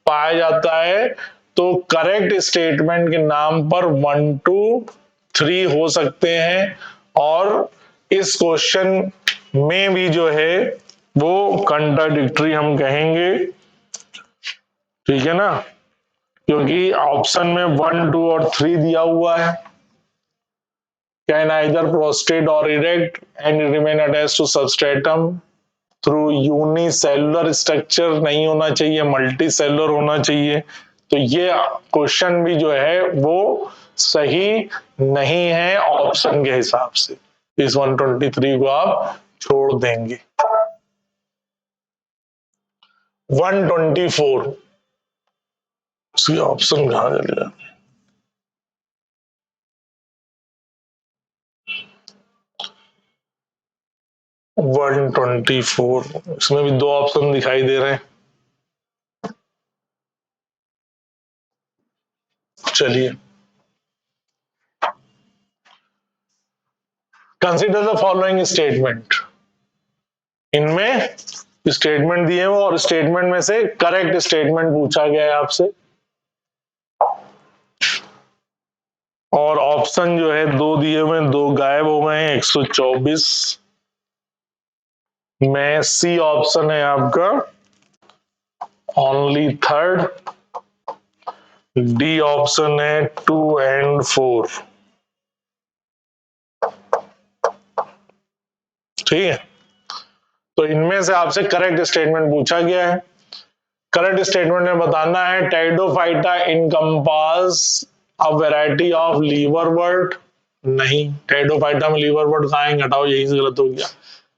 पाया जाता है। तो करेक्ट स्टेटमेंट के नाम पर 1 2 3 हो सकते हैं, और इस क्वेश्चन में भी जो है वो कंट्राडिक्टरी हम कहेंगे, ठीक है ना, क्योंकि ऑप्शन में 1 2 और 3 दिया हुआ है। कैन आइदर प्रोस्टेट और erect and remain attached to substratum through unicellular structure, नहीं होना चाहिए, मल्टी सेलुलर होना चाहिए। तो ये क्वेश्चन भी जो है वो सही नहीं है ऑप्शन के हिसाब से। इस 123 को आप छोड़ देंगे। 124 इसकी ऑप्शन कहां चल गया? वन 124 इसमें भी दो ऑप्शन दिखाई दे रहे हैं। चलिए, कंसिडर द फॉलोइंग स्टेटमेंट। इनमें स्टेटमेंट दिए हुए और स्टेटमेंट में से करेक्ट स्टेटमेंट पूछा गया है आपसे, और ऑप्शन जो है दो दिए हुए, दो गायब हो गए हैं। 124 में सी ऑप्शन है आपका ओनली थर्ड, डी ऑप्शन है 2 and 4। ठीक है, तो इनमें से आपसे करेक्ट स्टेटमेंट पूछा गया है। करेक्ट स्टेटमेंट में बताना है Pteridophyta encompass a variety of liverwort, नहीं, टेरिडोफाइटा में लीवरवर्ट कहां है, घटाओ, यही से गलत हो गया।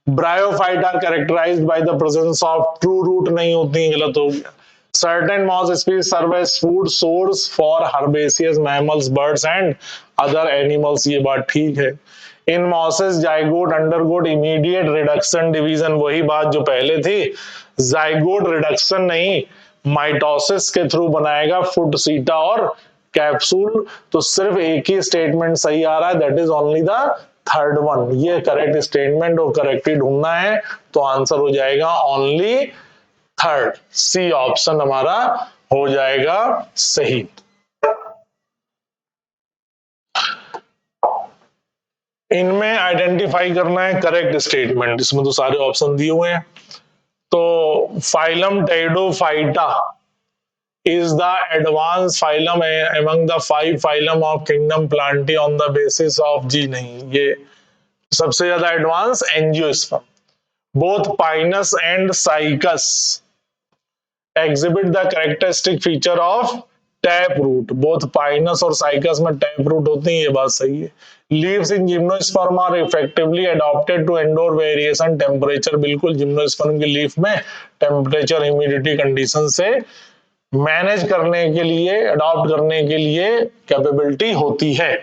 Bryophyte are characterised by the presence of true root, नहीं होती, गलत हो गया। Certain moss species serve as food source for herbaceous mammals, birds and other animals, ये बात ठीक है। In mosses zygote undergoes immediate reduction division, वही बात जो पहले थी, zygote reduction नहीं, माइटोसिस के थ्रू बनाएगा फुट सीटा और कैप्सूल। तो सिर्फ एक ही स्टेटमेंट सही आ रहा है, that is only the third one. ये करेक्ट स्टेटमेंट और करेक्टली ढूंढना है, तो आंसर हो जाएगा ओनली थर्ड, सी ऑप्शन हमारा हो जाएगा सही। इनमें आइडेंटिफाई करना है करेक्ट स्टेटमेंट, इसमें तो सारे ऑप्शन दिए हुए हैं। तो phylum pteridophyta is the advanced phylum among the 5 phylum of kingdom Plantae on the basis of G, नहीं, ये सबसे ज्यादा advance angiosperm. Both Pinus and Cycas exhibit the characteristic feature of tap root, both Pinus और Cycas में tap root होती है, ये बात सही है। Leaves in gymnosperm are effectively adopted to indoor variation temperature, बिल्कुल, जिम्नोस्पर्म की लीफ में टेम्परेचर ह्यूमिडिटी कंडीशन से मैनेज करने के लिए, अडॉप्ट करने के लिए कैपेबिलिटी होती है।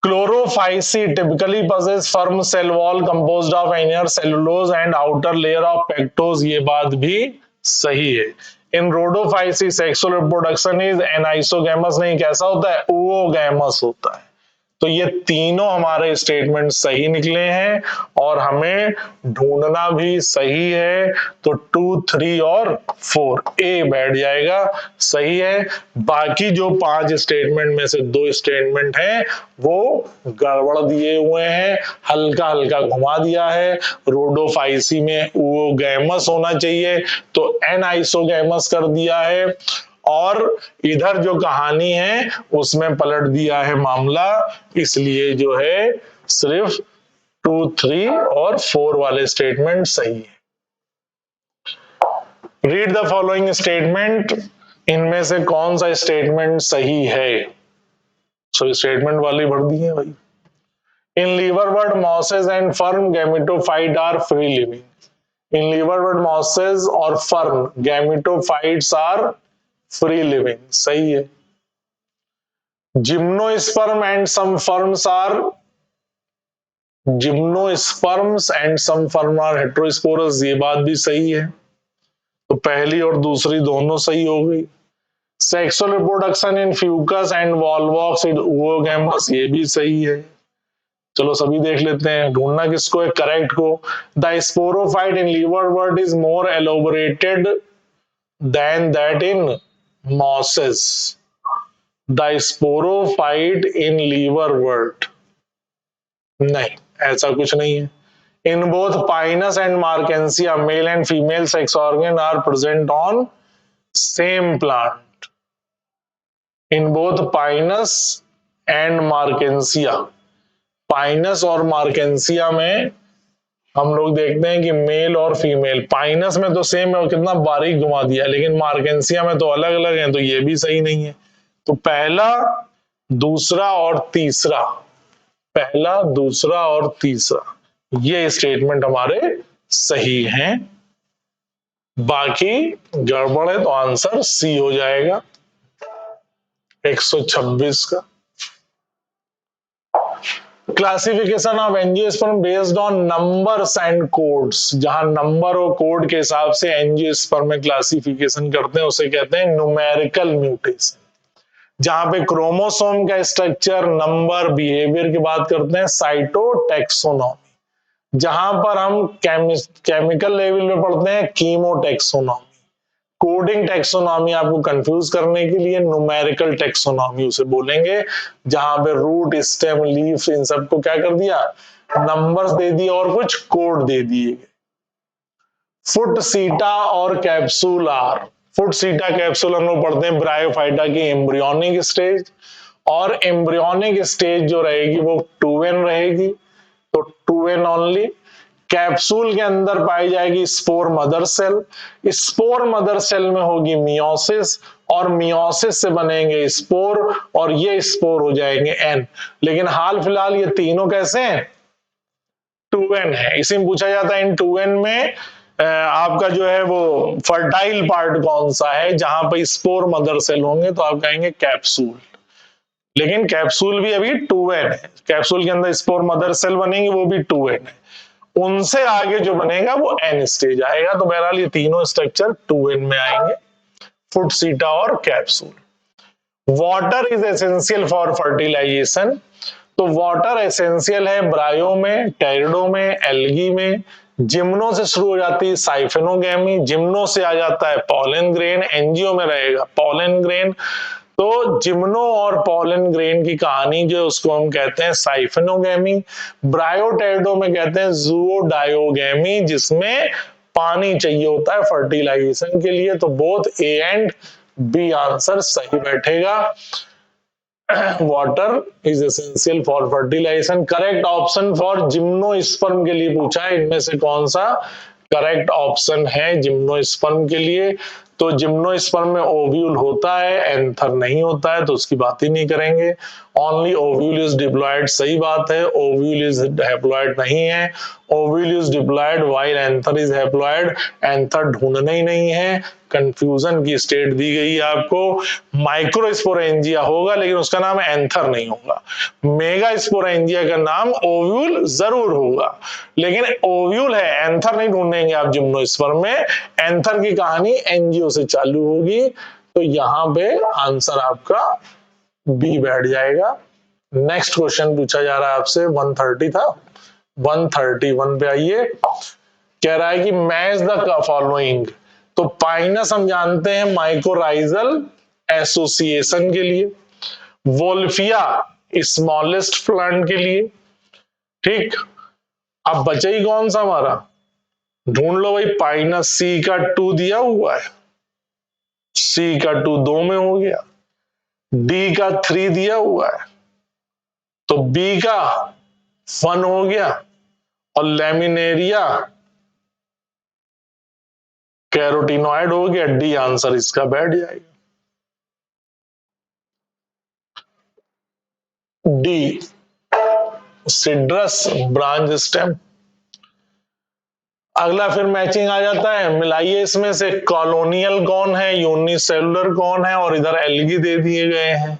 Chlorophyceae typically possess firm cell wall composed of inner cellulose and outer layer of pectose, ये बात भी सही है। इन Rhodophyceae sexual reproduction is anisogamous, नहीं, कैसा होता है, ओगैमस होता है। तो ये तीनों हमारे स्टेटमेंट सही निकले हैं और हमें ढूंढना भी सही है। तो 2 3 और 4 ए बैठ जाएगा, सही है। बाकी जो 5 स्टेटमेंट में से 2 स्टेटमेंट हैं वो गड़बड़ दिए हुए हैं, हल्का हल्का घुमा दिया है। रोडोफाइसी में ओगैमस होना चाहिए तो एनाइसोगैमस कर दिया है, और इधर जो कहानी है उसमें पलट दिया है मामला, इसलिए जो है सिर्फ 2, 3 और 4 वाले स्टेटमेंट सही है। रीड द फॉलोइंग स्टेटमेंट, इनमें से कौन सा स्टेटमेंट सही है? सो स्टेटमेंट वाले भर दिए भाई। In liverwort mosses and fern gametophyte are free living. In liverwort mosses और fern gametophytes are free living, सही है। Gymnosperm and some ferns are gymnosperms and some fern are heterosporous, ये बात भी सही है। तो पहली और दूसरी दोनों सही हो गई। Sexual reproduction in Fucus and Volvox in oogamous, ये भी सही है। चलो सभी देख लेते हैं, ढूंढना किसको है करेक्ट को। The sporophyte in liverwort is more elaborated than that in mosses. The sporophyte in liverwort, नहीं ऐसा कुछ नहीं है। In both Pinus and Marchantia male and female sex organ are present on same plant. In both Pinus and Marchantia, Pinus और Marchantia में हम लोग देखते हैं कि मेल और फीमेल, पाइनस में तो सेम है, कितना बारीक घुमा दिया, लेकिन मार्केंसिया में तो अलग अलग है, तो ये भी सही नहीं है। तो पहला, दूसरा और तीसरा, पहला, दूसरा और तीसरा, ये स्टेटमेंट हमारे सही हैं। बाकी गड़बड़ है तो आंसर सी हो जाएगा 126 का। Classification of angiosperm based on numbers and codes, जहां नंबर और कोड के हिसाब से एंजियोस्पर्म में क्लासिफिकेशन करते हैं उसे कहते हैं न्यूमेरिकल म्यूटेशन। जहां पे क्रोमोसोम का स्ट्रक्चर, नंबर, बिहेवियर की बात करते हैं साइटोटैक्सोनॉमी। जहां पर हम केमिकल लेवल में पढ़ते हैं कीमोटैक्सोनॉमी। कोडिंग टैक्सोनॉमी आपको कंफ्यूज करने के लिए न्यूमेरिकल टैक्सोनॉमी उसे बोलेंगे, जहां पे रूट, स्टेम, लीफ, इन सबको क्या कर दिया, नंबर्स दे दिए और कुछ कोड दे दिए। फुट, सीटा और capsule are, foot, seta, capsule हम लोग पढ़ते हैं ब्रायोफाइटा की एम्ब्रियोनिक स्टेज, और एम्ब्रियोनिक स्टेज जो रहेगी वो 2n रहेगी, तो 2n ओनली। कैप्सूल के अंदर पाई जाएगी spore mother cell, spore mother cell में होगी मियोसिस, और मियोसिस से बनेंगे स्पोर, और ये स्पोर हो जाएंगे एन। लेकिन हाल फिलहाल ये तीनों कैसे हैं, 2n है। इसी में पूछा जाता है इन 2n में आपका जो है वो फर्टाइल पार्ट कौन सा है, जहां पर स्पोर मदर सेल होंगे तो आप कहेंगे कैप्सूल। लेकिन कैप्सूल भी अभी 2n है, कैप्सूल के अंदर स्पोर मदर सेल बनेंगे वो भी 2n है, उनसे आगे जो बनेगा वो n स्टेज आएगा। तो बहरहाल ये तीनों स्ट्रक्चर 2n में आएंगे, फुट, सीटा और capsule. Water is essential for fertilisation, तो वाटर एसेंशियल है ब्रायो में, टेरिडो में, एल्गी में। जिम्नो से शुरू हो जाती है साइफेनोगैमी, जिम्नो से आ जाता है पॉलन ग्रेन, एनजीओ में रहेगा पॉलन ग्रेन। तो जिम्नो और पॉलन ग्रेन की कहानी जो उसको हम कहते हैं साइफेनोगैमी। ब्रायोटेरिडो में कहते हैं जूओडायोगैमी, जिसमें पानी चाहिए होता है फर्टिलाइजेशन के लिए। तो both A and B answer सही बैठेगा। Water is essential for fertilisation. Correct option for gymnosperm के लिए पूछा है, इनमें से कौन सा करेक्ट ऑप्शन है जिम्नोस्पर्म के लिए? तो जिम्नोस्पर्म में ओव्यूल होता है, एंथर नहीं होता है, तो उसकी बात ही नहीं करेंगे। ओनली ओव्यूल इज डिप्लॉयड, सही बात है, ओव्यूल इज हैप्लॉयड नहीं है। Ovule is diploid while anther is haploid, anther ढूंढना ही नहीं है, कंफ्यूजन की स्टेट दी गई है आपको। माइक्रोस्पोरेंजिया होगा लेकिन उसका नाम एंथर नहीं होगा। मेगा स्पोरेंजिया का नाम ओव्यूल जरूर होगा, लेकिन ओव्यूल है, एंथर नहीं ढूंढेंगे आप जिम्नोस्पर्म में। एंथर की कहानी एनजीओ से चालू होगी, तो यहां पे आंसर आपका बी बैठ जाएगा। नेक्स्ट क्वेश्चन पूछा जा रहा है आपसे, 130 था, 131 पे आइए। कह रहा है कि मैच द फॉलोइंग। तो पाइनस हम जानते हैं माइकोराइजल एसोसिएशन के लिए, वोल्फिया स्मॉलेस्ट प्लांट के लिए, ठीक। अब बचा ही कौन सा हमारा, ढूंढ लो भाई, पाइनस, सी का 2 दिया हुआ है, सी का 2 2 में हो गया, डी का 3 दिया हुआ है, तो बी का 1 हो गया, और लेमिनेरिया कैरोटिनॉइड हो गया। डी आंसर इसका बैठ जाएगा। D Cedrus branch stem. अगला फिर मैचिंग आ जाता है, मिलाइए इसमें से कॉलोनियल कौन है, यूनिसेलुलर कौन है, और इधर एल्गी दे दिए गए हैं।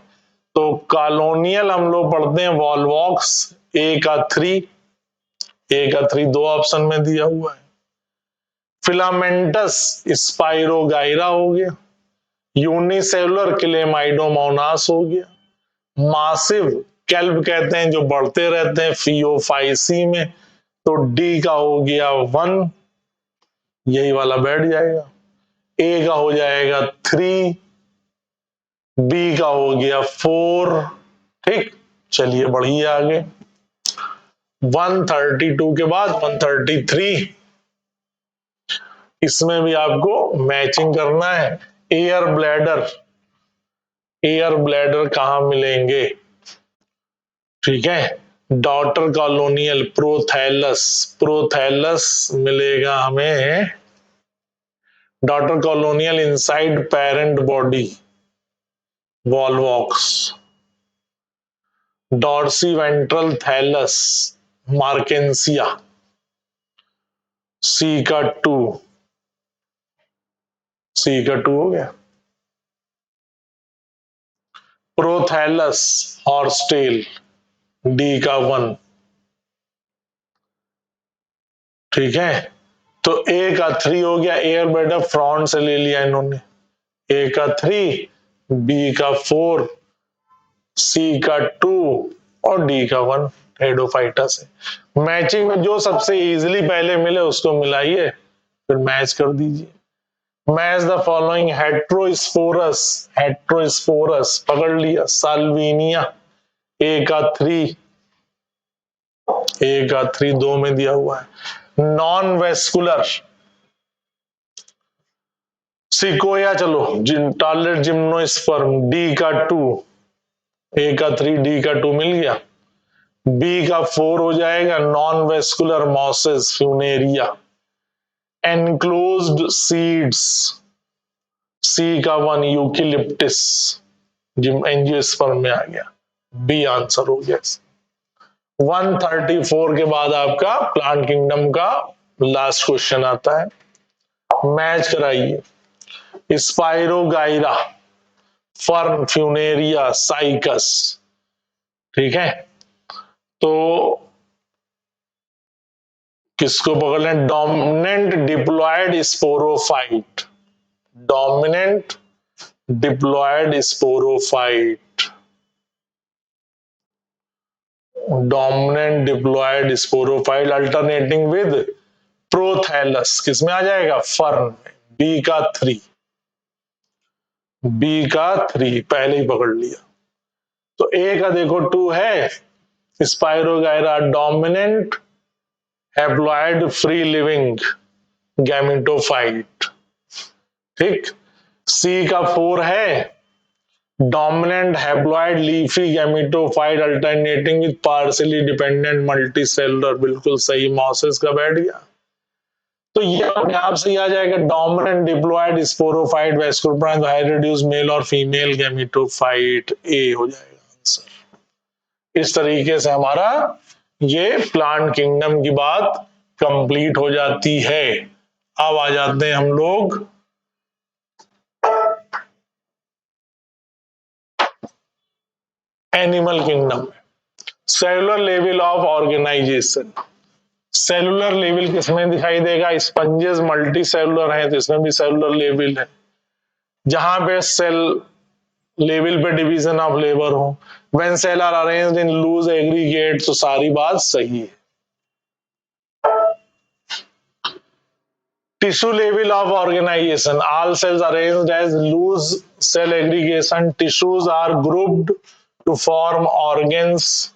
तो कॉलोनियल हम लोग पढ़ते हैं वॉलवॉक्स, ए का 3, ए का 3 दो ऑप्शन में दिया हुआ है। फिलामेंटस स्पाइरोगाइरा हो गया, यूनिसेलुलर क्लेमाइडोमोनास हो गया, मासिव कैल्ब कहते हैं जो बढ़ते रहते हैं फियोफाइसी में, तो डी का हो गया 1, यही वाला बैठ जाएगा। ए का हो जाएगा 3, बी का हो गया 4। ठीक, चलिए बढ़िए आगे। 132 के बाद 133, इसमें भी आपको मैचिंग करना है। एयर ब्लैडर, एयर ब्लैडर कहां मिलेंगे? ठीक है, डॉटर कॉलोनियल प्रोथैलस, प्रोथैलस मिलेगा हमें daughter colonial inside parent body Volvox, dorsiventral thallus Marchantia, C का 2, सी का 2 हो गया। प्रोथैलस हॉर्सटेल, डी का 1। ठीक है, तो ए का 3 हो गया, एयर ब्लैडर फ्रॉन्ट से ले लिया इन्होंने, ए का 3, बी का 4, सी का 2 और डी का 1 हेडोफाइटा से। मैचिंग में जो सबसे इजीली पहले मिले उसको मिलाइए, फिर मैच कर दीजिए। Match the following heterosporous, heterosporous पकड़ लिया, साल्विनिया ए का 3, ए का 3 2 में दिया हुआ है। नॉन वेस्कुलर सिकोया, चलो टार्लेट जिम्नोस्पर्म, डी का 2, ए का 3, डी का 2 मिल गया, बी का 4 हो जाएगा। Non vascular mosses Funaria, enclosed seeds, C का 1 यूकिलिप्टिस जिम एंजियोस्पर्म में आ गया, बी आंसर हो गया। 134 के बाद आपका प्लांट किंगडम का लास्ट क्वेश्चन आता है, मैच कराइए। Spirogyra, fern, Funaria, Cycas. ठीक है, तो किसको पकड़ लें? Dominant diploid sporophyte, dominant diploid sporophyte, dominant diploid sporophyte alternating with prothallus, किसमें आ जाएगा? फर्न में, बी का 3, बी का 3 पहले ही पकड़ लिया। तो ए का देखो 2 है, spirogyra dominant haploid free living gametophyte. ठीक, सी का 4 है, dominant haploid leafy gametophyte alternating with partially dependent multicellular, बिल्कुल सही, मॉसेस का बैठ गया। तो ये अपने आप से ही आ जाएगा, dominant diploid sporophyte vascular branch high reduce male और फीमेल गैमेटोफाइट, ए हो जाएगा आंसर। इस तरीके से हमारा ये प्लांट किंगडम की बात कंप्लीट हो जाती है। अब आ जाते हैं हम लोग एनिमल किंगडम में। Cellular level of organisation, cellular level किसमें दिखाई देगा? स्पंजेस मल्टी सेलुलर है तो इसमें भी सेलुलर लेवल है। जहां पे सेल लेवल पे डिवीजन ऑफ लेबर हो, when cell are arranged in loose aggregate, तो सारी बात सही है। Tissue level of organisation, all cells arranged as loose cell aggregation, tissues are grouped to form organs,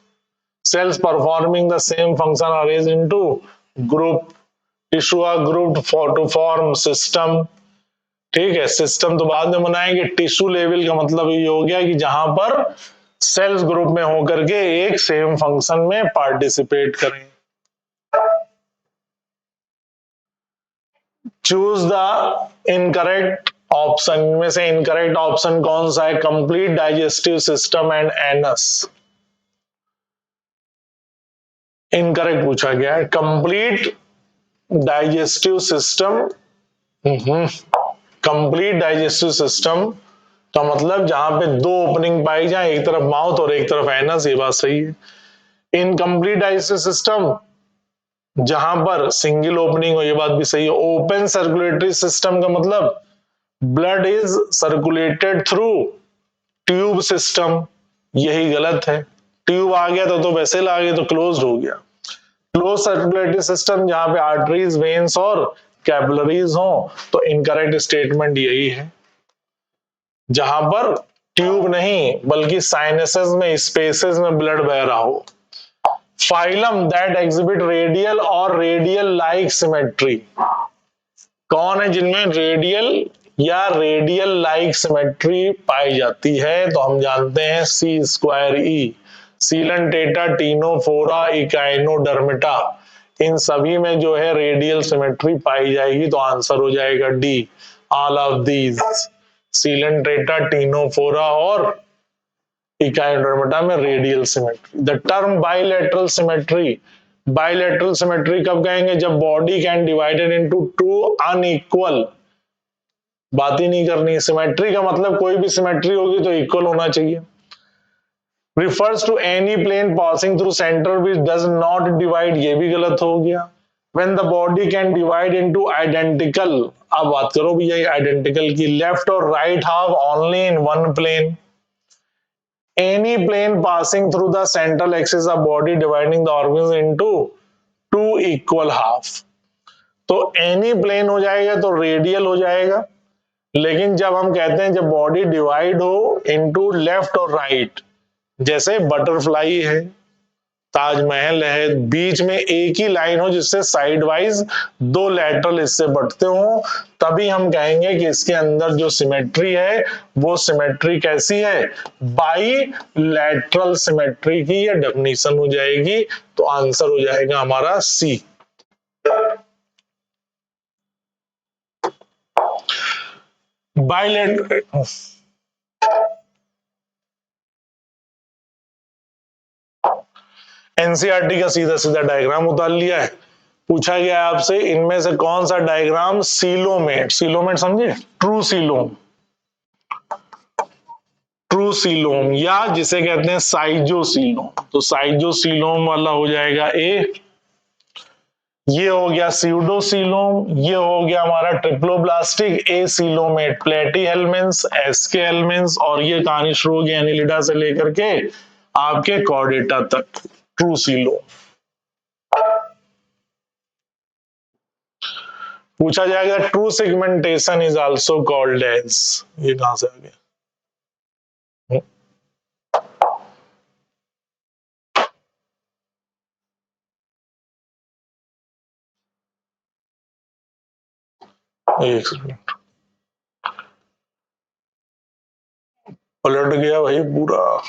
cells performing the same function are arranged into group, tissue are grouped to form system, ठीक है, system तो बाद में बनाएंगे। Tissue level का मतलब ये हो गया कि जहां पर सेल्स ग्रुप में होकर के एक सेम फंक्शन में पार्टिसिपेट करें। चूज द इनकरेक्ट ऑप्शन में से इनकरेक्ट ऑप्शन कौन सा है? Complete digestive system and anus. Incorrect पूछा गया है। Complete digestive system, complete digestive system का मतलब जहां पे दो ओपनिंग पाई जाए, एक तरफ माउथ और एक तरफ एनस, ये बात सही है। इनकम्प्लीट डाइजेस्टिव सिस्टम जहां पर सिंगल ओपनिंग हो, ये बात भी सही है। ओपन सर्कुलेटरी सिस्टम का मतलब blood is circulated through tube system, यही गलत है। ट्यूब आ गया तो वैसे आ गया तो क्लोज हो गया। क्लोज सर्कुलेटरी सिस्टम जहां पे आर्टरीज, वेन्स और कैपिलरीज हो, तो इनकरेक्ट स्टेटमेंट यही है। जहां पर ट्यूब नहीं बल्कि साइनसेस में, स्पेसेस में ब्लड बह रहा हो। फाइलम दैट एग्जिबिट रेडियल और रेडियल लाइक सिमेट्री, कौन है जिनमें रेडियल या रेडियल लाइक सिमेट्री पाई जाती है? तो हम जानते हैं सी स्क्वायर ई, सीलेंटेटा, टीनोफोरा, इकाइनोडर्मिटा, इन सभी में जो है रेडियल सिमेट्री पाई जाएगी। तो आंसर हो जाएगा D, all of these. Coelenterata, Ctenophora और इकाइनोडर्मिटा में radial symmetry. The term bilateral symmetry, bilateral symmetry कब कहेंगे? जब body can divided into two unequal, बात ही नहीं करनी। सिमेट्री का मतलब कोई भी सिमेट्री होगी तो इक्वल होना चाहिए। refers to any plane passing through center which does not divide, ये भी गलत हो गया। when the body can divide into identical, अब बात करो भैया identical की, left और right half only in one plane, any plane passing through the central axis of body dividing the organs into two equal half, तो any plane हो जाएगा तो रेडियल हो जाएगा। लेकिन जब हम कहते हैं जब बॉडी डिवाइड हो इनटू लेफ्ट और राइट, जैसे बटरफ्लाई है, ताजमहल है, बीच में एक ही लाइन हो जिससे साइड वाइज दो लेटरल हिस्से बढ़ते हो, तभी हम कहेंगे कि इसके अंदर जो सिमेट्री है वो सिमेट्री कैसी है? बाई लैटरल सिमेट्री की ये डेफिनेशन हो जाएगी। तो आंसर हो जाएगा हमारा सी। बाइलेटरल, एनसीईआरटी का सीधा सीधा डायग्राम उतार लिया है। पूछा गया आपसे इनमें से कौन सा डायग्राम सीलोमेट, सीलोमेट समझे? ट्रू सीलोम, ट्रू सीलोम या जिसे कहते हैं साइजोसीलोम, तो साइजोसीलोम वाला हो जाएगा ए। ये हो गया सीडोसीलोम, ये हो गया हमारा ट्रिप्लोब्लास्टिक ए सीलोमेट, प्लेटी हेलमेंस, एसके हेलमेंस, और ये कहानी शुरू होगी एनिलिडा से लेकर के आपके कॉर्डेटा तक, ट्रू सीलोम। पूछा जाएगा true segmentation is also called as, ये कहां से आ गया? एक सेकंड, पलट गया भाई पूरा।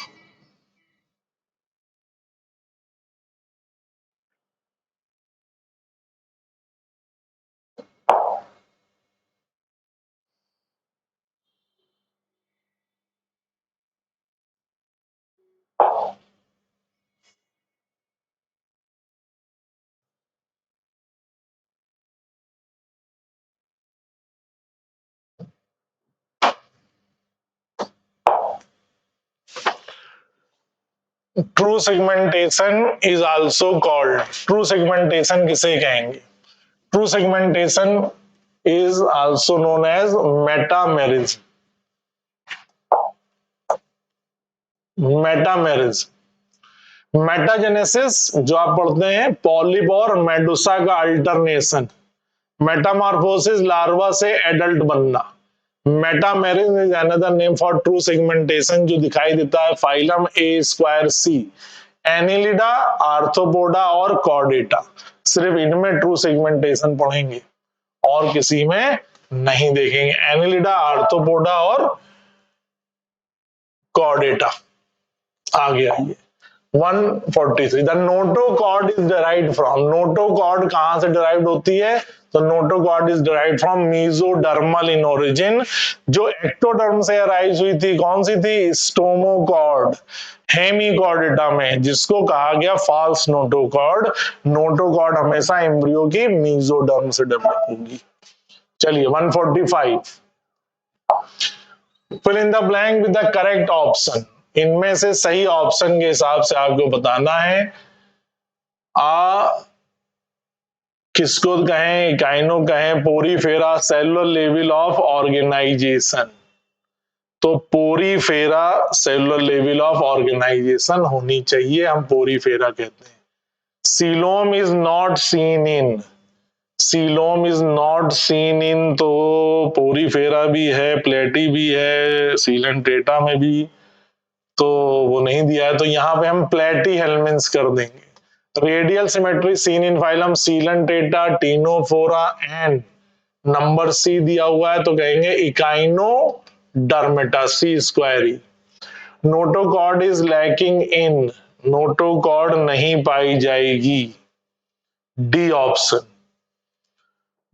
True segmentation is also called, true segmentation किसे कहेंगे? True segmentation is also known as metamerism, metamerism. Metagenesis जो आप पढ़ते हैं पॉलिप और मेडुसा का अल्टरनेशन, मेटामॉर्फोसिस लार्वा से एडल्ट बनना। Metamerism is another name for true segmentation जो दिखाई देता है phylum A square C, Annelida, Arthropoda और कॉर्डेटा, सिर्फ इनमें ट्रू सेगमेंटेशन पढ़ेंगे और किसी में नहीं देखेंगे। एनिलिडा, आर्थ्रोपोडा और कॉर्डेटा। आगे आइए 143, the notochord is derived from, notochord कहां से डिराइव्ड होती है? तो notochord is derived from mesodermal in origin, जो एक्टोडर्म से अराइज हुई थी, कौन सी थी? स्टोमोकॉर्ड, हेमिकॉर्डेटा में, जिसको कहा गया फॉल्स नोटोकॉर्ड। नोटोकॉर्ड हमेशा एम्ब्रियो की मीजोडर्म से डेवलप होगी। चलिए 145, fill in the blank with the correct option, इनमें से सही ऑप्शन के हिसाब से आपको बताना है। आ किसको कहें, इकाइनो कहें, Porifera, cellular level of organization. तो Porifera cellular level of organization होनी चाहिए, हम पोरीफेरा कहते हैं। Coelom is not seen in, coelom is not seen in, तो पोरीफेरा भी है, प्लेटी भी है, सीलेंट्रेटा में भी तो वो नहीं दिया है, तो यहां पे हम प्लेटी हेलमिन्स कर देंगे। Radial symmetry seen in phylum Coelenterata, Ctenophora and number C दिया हुआ है तो कहेंगे Echinodermata, sea squirt. Notochord is lacking in, notochord नहीं पाई जाएगी, डी ऑप्शन।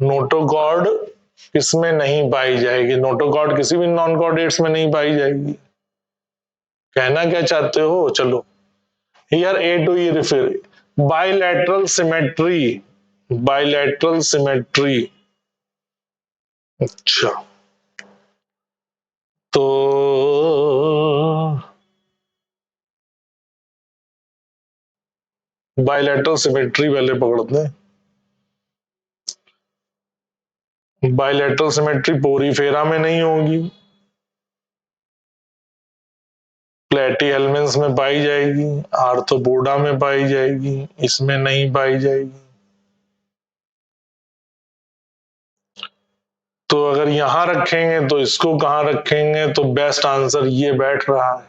नोटोकॉर्ड किसमें नहीं पाई जाएगी? नोटोकॉर्ड किसी भी नॉन कॉर्डेट्स में नहीं पाई जाएगी। कहना क्या चाहते हो? चलो here A to E refer bilateral symmetry, bilateral symmetry. अच्छा, तो बाइलैटरल सिमेट्री पहले पकड़ते हैं। बाइलैटरल सिमेट्री पोरीफेरा में नहीं होगी, प्लेटीहेल्मिन्स में पाई जाएगी, आर्थ्रोपोडा में पाई जाएगी, इसमें नहीं पाई जाएगी। तो अगर यहां रखेंगे तो इसको कहां रखेंगे? तो बेस्ट आंसर ये बैठ रहा है।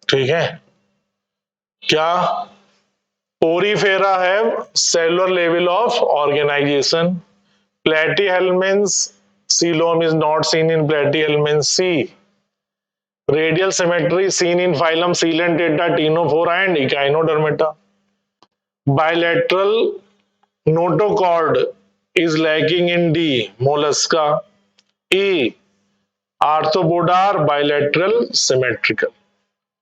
ठीक है, क्या? पोरीफेरा है cellular level of organization, Platyhelminthes, coelom is not seen in Platyhelminthes, C. Radial symmetry seen in phylum Coelenterata, Ctenophora and Echinodermata. Bilateral notochord is lacking in D, Mollusca. A Arthropoda are bilateral symmetrical.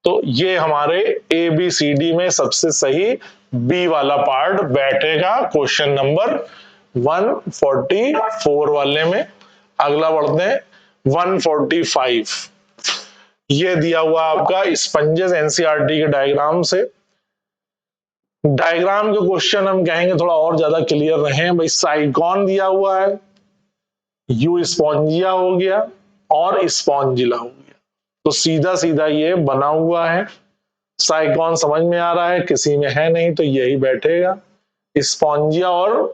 तो ये हमारे A B C D में सबसे सही B वाला part बैठेगा question number 144 वाले में। अगला बढ़ते हैं 145, ये दिया हुआ आपका स्पंजेस एनसीईआरटी के डायग्राम से। डायग्राम के क्वेश्चन हम कहेंगे थोड़ा और ज्यादा क्लियर रहे भाई। साइकॉन दिया हुआ है, यू स्पॉन्जिया हो गया और स्पॉन्जिला हो गया, तो सीधा सीधा ये बना हुआ है। साइकॉन समझ में आ रहा है, किसी में है नहीं तो यही बैठेगा। स्पॉन्जिया और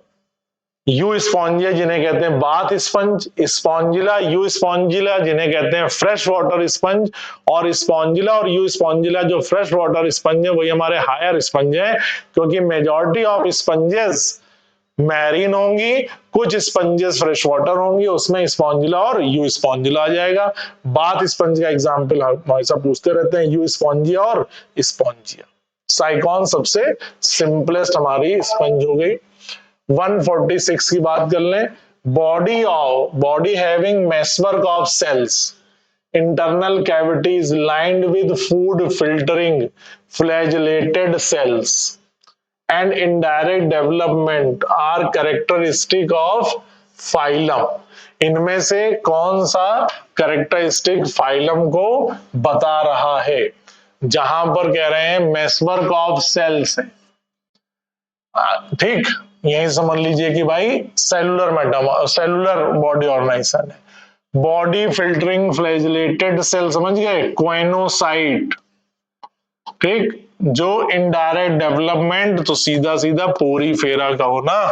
यू स्पॉन्जिया जिन्हें कहते हैं bath sponge, Spongilla you Spongilla जिन्हें कहते हैं फ्रेश वाटर स्पंज, और स्पॉन्जिला और यू स्पॉन्जिला जो फ्रेश वाटर स्पंज है वही हमारे हायर स्पंज है, क्योंकि मेजॉरिटी ऑफ स्पंजेस मैरीन होंगी, कुछ स्पंजेस फ्रेश वाटर होंगी, उसमें स्पॉन्जिला और यू स्पॉन्जिला आ जाएगा। बाथ स्पंज का एग्जांपल हमेशा पूछते रहते हैं, यू स्पॉन्जिया और स्पॉन्जिया। साइकॉन सबसे सिंपलेस्ट हमारी स्पंज हो गई। 146 की बात कर लें। Body having meshwork of cells, internal cavity is lined with food filtering flagellated cells and indirect development are characteristic of phylum. इनमें से कौन सा कैरेक्टरिस्टिक फाइलम को बता रहा है? जहां पर कह रहे हैं मेशवर्क ऑफ सेल्स है, ठीक, यही समझ लीजिए कि भाई सेलुलर बॉडी ऑर्गेनाइजेशन है। बॉडी फिल्टरिंग फ्लैजेलेटेड सेल समझ गए, क्वेनोसाइट, ठीक। जो इनडायरेक्ट डेवलपमेंट तो सीधा सीधा पोरीफेरा का हो ना,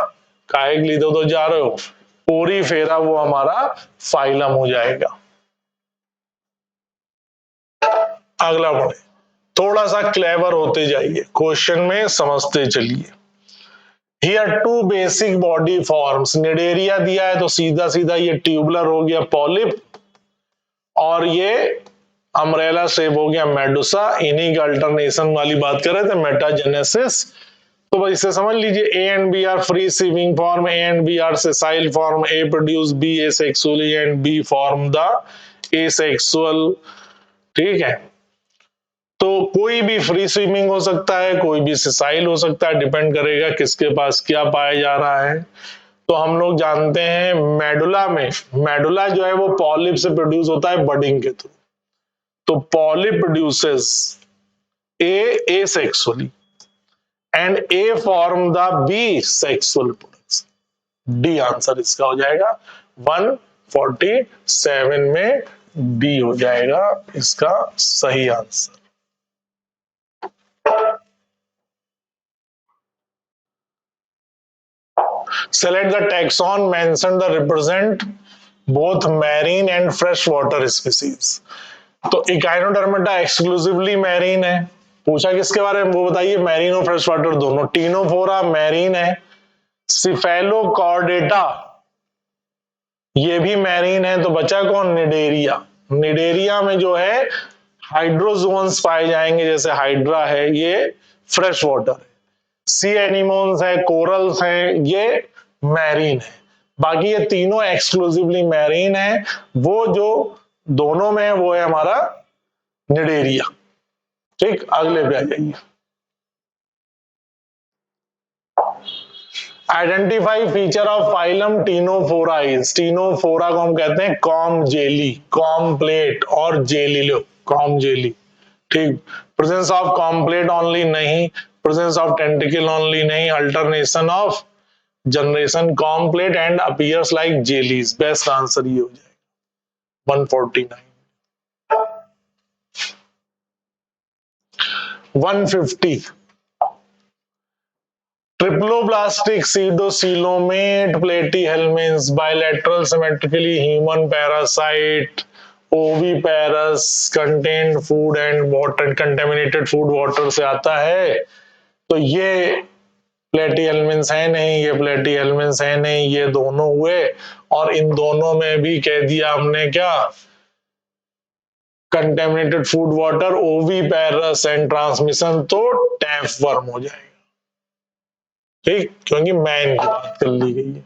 काहे के लिए तो जा रहे हो, पोरीफेरा वो हमारा फाइलम हो जाएगा। अगला बढ़े, थोड़ा सा क्लेवर होते जाइए, क्वेश्चन में समझते चलिए। Here two basic body forms, Cnidaria दिया है तो सीधा सीधा ये ट्यूबुलर हो गया पॉलिप, और ये अम्ब्रेला शेप हो गया मेडुसा। इन्हीं के अल्टरनेशन वाली बात कर रहे थे, मेटाजेनेसिस। तो बस इसे समझ लीजिए, A and B are free swimming form, A and B are sessile form, A produce B asexually and B form the asexual. ठीक है, तो कोई भी फ्री स्विमिंग हो सकता है, कोई भी सेसाइल हो सकता है, डिपेंड करेगा किसके पास क्या पाया जा रहा है। तो हम लोग जानते हैं मेडुला में, मेडुला जो है वो पॉलिप से प्रोड्यूस होता है बडिंग के थ्रू। तो polyp produces A asexually and A form the B sexual products. D answer इसका हो जाएगा 147 में डी हो जाएगा इसका सही answer. Select the taxon mentioned that represent both marine and freshwater species. तो इकाइनोडर्मेटा एक्सक्लूसिवली मैरीन है, पूछा किसके बारे में वो बताइए, मैरीन और फ्रेश वाटर दोनों। टीनोफोरा मैरीन है, सिफेलोकॉर्डेटा ये भी मैरीन है, तो बचा कौन, निडेरिया। निडेरिया में जो है हाइड्रोजोन्स पाए जाएंगे, जैसे हाइड्रा है, ये फ्रेश वाटर है। सी एनिमोन्स है, कोरल्स है, ये मैरीन है। बाकी ये तीनों एक्सक्लूसिवली मैरीन है। वो जो दोनों में है वो है हमारा निडेरिया। ठीक, अगले पे आ जाइए। Identify feature of phylum Ctenophora is, Ctenophora को हम कहते हैं कॉम जेली, कॉम प्लेट और जेली, लो कॉम जेली। ठीक, प्रेजेंस ऑफ कॉम्प्लेट ओनली नहीं, प्रेजेंस ऑफ टेंटिकल ओनली नहीं, alternation of generation comb plate and appears like jellies. Best answer ये हो जाएगा 149। 150 triploblastic pseudocoelomate Platyhelminthes bilateral symmetrically human parasite oviparous contained food and water, contaminated food water से आता है। तो ये प्लेटीहेल्मिन्स है नहीं, ये प्लेटीहेल्मिन्स है नहीं, ये दोनों हुए। और इन दोनों में भी कह दिया हमने क्या, contaminated food water, oviparous and transmission तो टैपवर्म हो जाएगा। ठीक, क्योंकि मैन की बात कर ली गई है।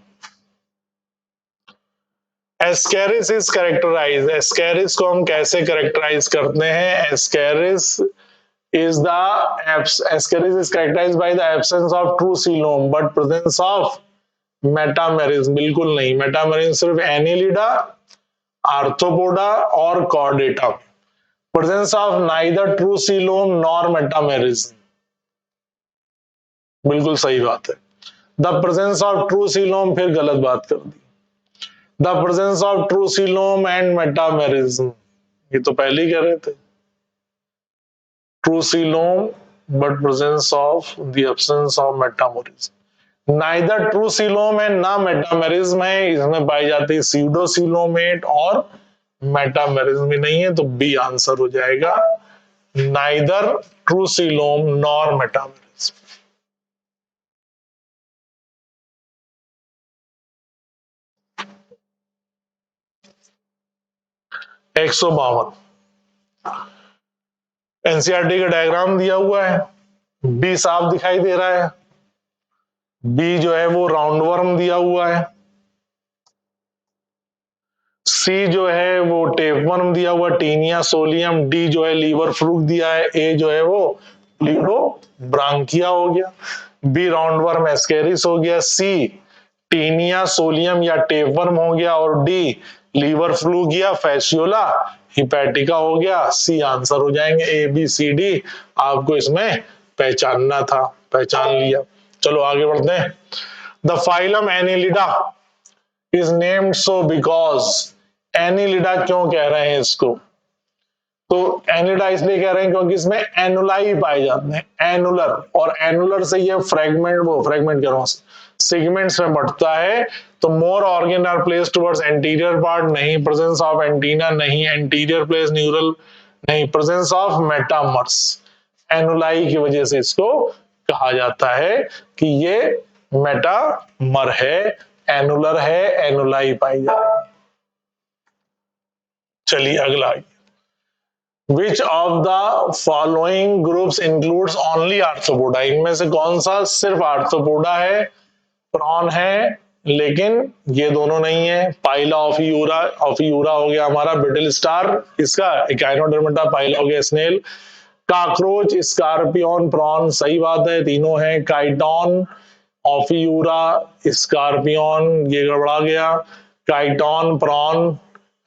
एस्केरिस इज कैरेक्टराइज, एस्केरिस को हम कैसे कैरेक्टराइज करते हैं, Ascaris is the ascaris is characterized by the absence of true coelom but presence of metamerism। बिल्कुल नहीं, मेटामेरिज्म सिर्फ एनिलिडा, आर्थ्रोपोडा और Chordata. Presence of neither true coelom nor metamerism, बिल्कुल सही बात है। The presence of true coelom, फिर गलत बात कर दी। The presence of true coelom and metamerism, ये तो पहले ही कह रहे थे। True coelom but presence of the absence of metamerism, neither true coelom है ना मेटामेरिज्म है, इसमें पाई जाती है सीडोसिलोमेट और मेटामेरिज्म भी नहीं है, तो बी आंसर हो जाएगा, neither true coelom nor metamerism. एक सौ 52 एनसीईआरटी का डायग्राम दिया हुआ है, बी साफ दिखाई दे रहा है, बी जो है वो राउंडवर्म दिया हुआ है, सी जो है वो टेपवर्म दिया हुआ टीनिया सोलियम, डी जो है लीवर फ्लूक दिया है, ए जो है वो प्लीडोब्रांकिया हो गया, बी राउंडवर्म एस्केरिस हो गया, सी टीनिया सोलियम या टेपवर्म हो गया, और डी लीवर फ्लूक या फैसियोला हिपैटिका हो गया। सी आंसर हो जाएंगे, ए बी सी डी आपको इसमें पहचानना था, पहचान लिया। चलो आगे बढ़ते हैं। The phylum Annelida is named so because, Annelida क्यों कह रहे हैं इसको, तो एनिलिडा इसलिए कह रहे हैं क्योंकि इसमें एनुलाई पाए जाते हैं, एनुलर, और एनुलर से ये फ्रेगमेंट कह रहा हूं, सेगमेंट्स में बढ़ता है। तो more organ are place towards anterior part नहीं, प्रेजेंस ऑफ एंटीना नहीं, एंटीरियर प्लेस न्यूरल नहीं, प्रेजेंस ऑफ मेटामर्स, एनुलाई की वजह से इसको कहा जाता है कि ये मेटामर है, एनुलर है, एनुलाई पाई जाएगी। चलिए अगला, विच of the following groups includes only arthropoda, इनमें से कौन सा सिर्फ आर्थ्रोपोडा है, प्रॉन है लेकिन ये दोनों नहीं है। पाइला ऑफियूरा, ऑफियूरा हो गया हमारा ब्रिटल स्टार, इसका इकाइनोडर्मेटा, पाइला हो गया स्नेल, काकरोच, स्कॉर्पियन, प्रॉन, सही बात है, तीनों है। काइटोन, ऑफियूरा, स्कॉर्पियन, ये गड़बड़ा गया, काइटोन, प्रॉन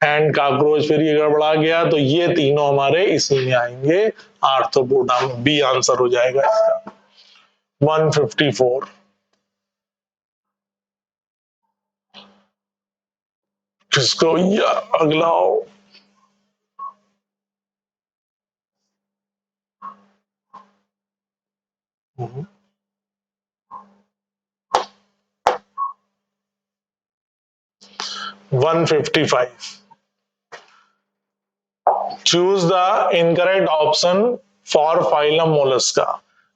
एंड काकरोच, फिर ये गड़बड़ा गया, तो ये तीनों हमारे इसी में आएंगे आर्थ्रोपोडा में। बी आंसर हो जाएगा इसका। 154, किसको या अगला हो। 155, choose the incorrect option for phylum Mollusca,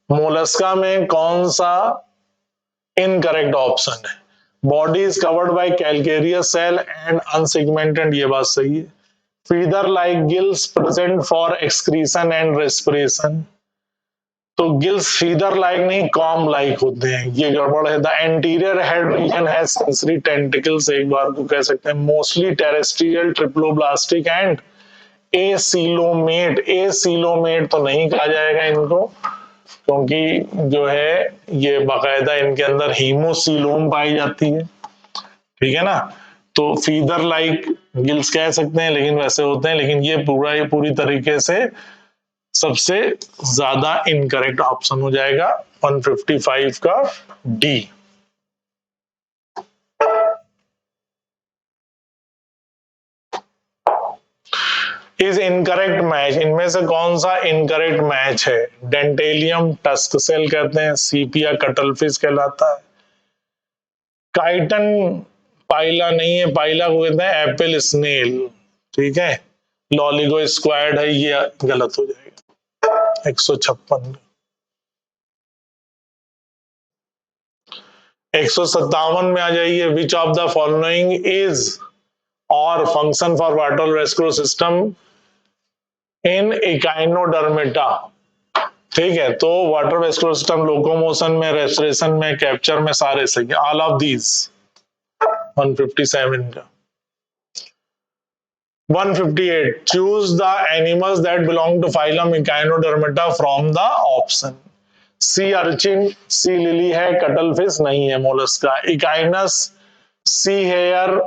Mollusca में कौन सा इनकरेक्ट ऑप्शन है। Body is covered by calcareous shell and unsegmented, ये बात सही है। Feather like gills present for excretion and respiration, तो गिल्स फीदर लाइक नहीं कॉम लाइक होते हैं, ये गड़बड़ है। The anterior head region has sensory tentacles, एक बार को कह सकते हैं। Mostly terrestrial, triploblastic and acoelomate, acoelomate तो नहीं कहा जाएगा इनको, क्योंकि जो है ये बाकायदा इनके अंदर हीमोसीलोम पाई जाती है, ठीक है ना। तो फीदर लाइक गिल्स कह सकते हैं लेकिन वैसे होते हैं, लेकिन ये पूरी तरीके से सबसे ज्यादा इनकरेक्ट ऑप्शन हो जाएगा 155 का डी। इज इनकरेक्ट मैच, इनमें से कौन सा इनकरेक्ट मैच है। डेंटेलियम टस्क सेल कहते हैं, सीपिया कटलफिश कहलाता है। काइटन पाइला नहीं है, पाइला को कहते हैं एप्पल स्नेल, ठीक है। लॉलिगो स्क्वायर्ड है, ये गलत हो जाएगा। 156, 157 में आ जाइए। Which of the following is और फंक्शन फॉर वाटर रेस्क्रो सिस्टम इन इकाइनोडर्मेटा, ठीक है। तो वाटर वेस्कुलर सिस्टम लोकोमोशन में, रेस्पिरेशन में, कैप्चर में, सारे सही, ऑल ऑफ दीज। 157 का। 158, choose the animals that belong to phylum Echinodermata from the option. Sea urchin, sea lily है, कटल फिश नहीं है, Mollusca. Echinus, sea hare,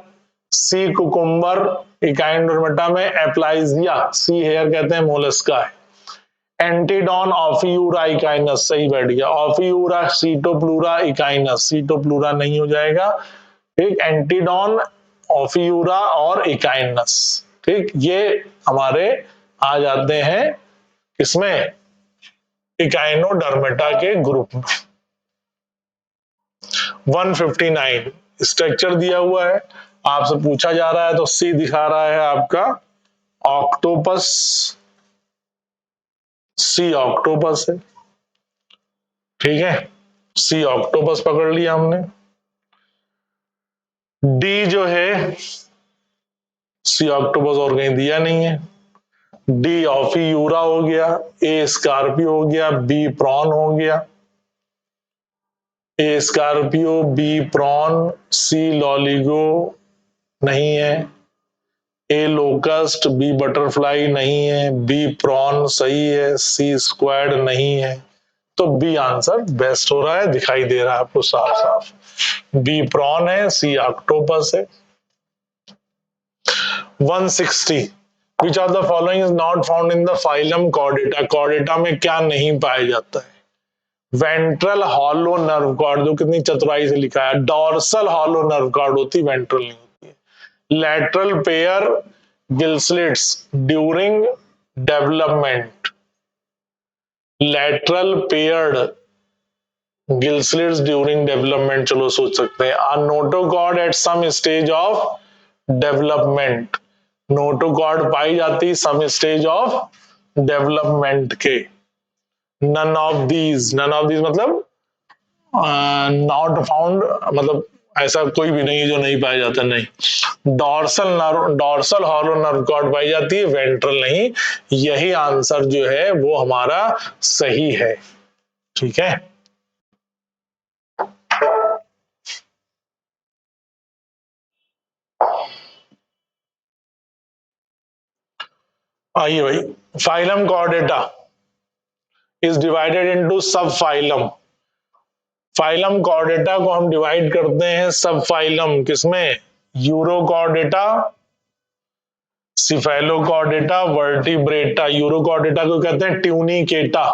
sea cucumber, Echinodermata में एप्लाइजिया, सी हेयर कहते हैं, मोलस्का है। Antedon ऑफियूरा echinus, सही बैठ गया। ऑफियूरा सीटोप्लूरा इकाइनस, सीटोप्लूरा नहीं हो जाएगा, ठीक। एंटीडॉन, ऑफियूरा और इकाइनस, ठीक, ये हमारे आ जाते हैं इसमें इकाइनोडर्मेटा के ग्रुप में। 159, स्ट्रक्चर दिया हुआ है, आपसे पूछा जा रहा है तो सी दिखा रहा है आपका ऑक्टोपस, सी ऑक्टोपस है, ठीक है। सी ऑक्टोपस पकड़ लिया हमने। डी जो है सी ऑक्टोपस और कहीं दिया नहीं है। डी ऑफियूरा हो गया, ए स्कॉर्पियो हो गया, बी प्रॉन हो गया। ए स्कॉर्पियो, बी प्रॉन, सी लॉलिगो नहीं है, ए लोकस्ट, बी बटरफ्लाई नहीं है, बी प्रॉन सही है, सी स्क्वायर्ड नहीं है। तो बी आंसर बेस्ट हो रहा है, दिखाई दे रहा है आपको साफ साफ। बी प्रॉन है, सी ऑक्टोपस है। 160, विच of the following is not found in the phylum Chordata, Chordata में क्या नहीं पाया जाता है। वेंट्रल हॉलो नर्व कॉर्ड, जो कितनी चतुराई से लिखा है, डॉर्सल हॉलो नर्व कॉर्ड होती, वेंट्रल नहीं होती है। Lateral pair gill slits during development, lateral paired gill slits during development, चलो सोच सकते हैं। A notochord at some stage of development, notochord पाई जाती सम स्टेज ऑफ डेवलपमेंट के। None of these, none of these मतलब नॉट फाउंड, मतलब ऐसा कोई भी नहीं है जो नहीं पाया जाता, नहीं। डॉर्सल हॉलो नर्व कॉर्ड पाई जाती है, वेंट्रल नहीं। यही आंसर जो है वो हमारा सही है। ठीक है, आइए भाई। Phylum Chordata is divided into सब फाइलम। फाइलम कॉर्डेटा को हम डिवाइड करते हैं सब फाइलम किसमें? Urochordata, cephalochordata, vertebrata. यूरोकॉर्डेटा को कहते हैं ट्यूनिकेटा,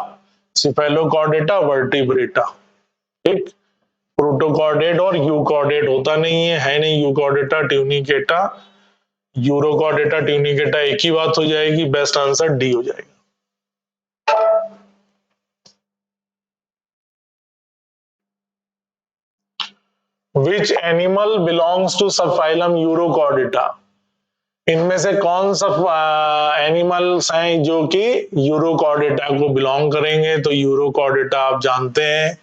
सिफेलोकॉर्डेटा वर्टिब्रेटा। ठीक। प्रोटोकॉर्डेट और यूकॉर्डेट होता नहीं है नहीं यूकॉर्डेटा ट्यूनिकेटा। यूरोकॉर्डेटा ट्यूनिकेटा एक ही बात हो जाएगी, बेस्ट आंसर डी हो जाएगा। Which animal belongs to subphylum Urochordata? इनमें से कौन सा एनिमल्स हैं जो कि यूरोकॉर्डेटा को बिलोंग करेंगे? तो यूरोकॉर्डेटा आप जानते हैं,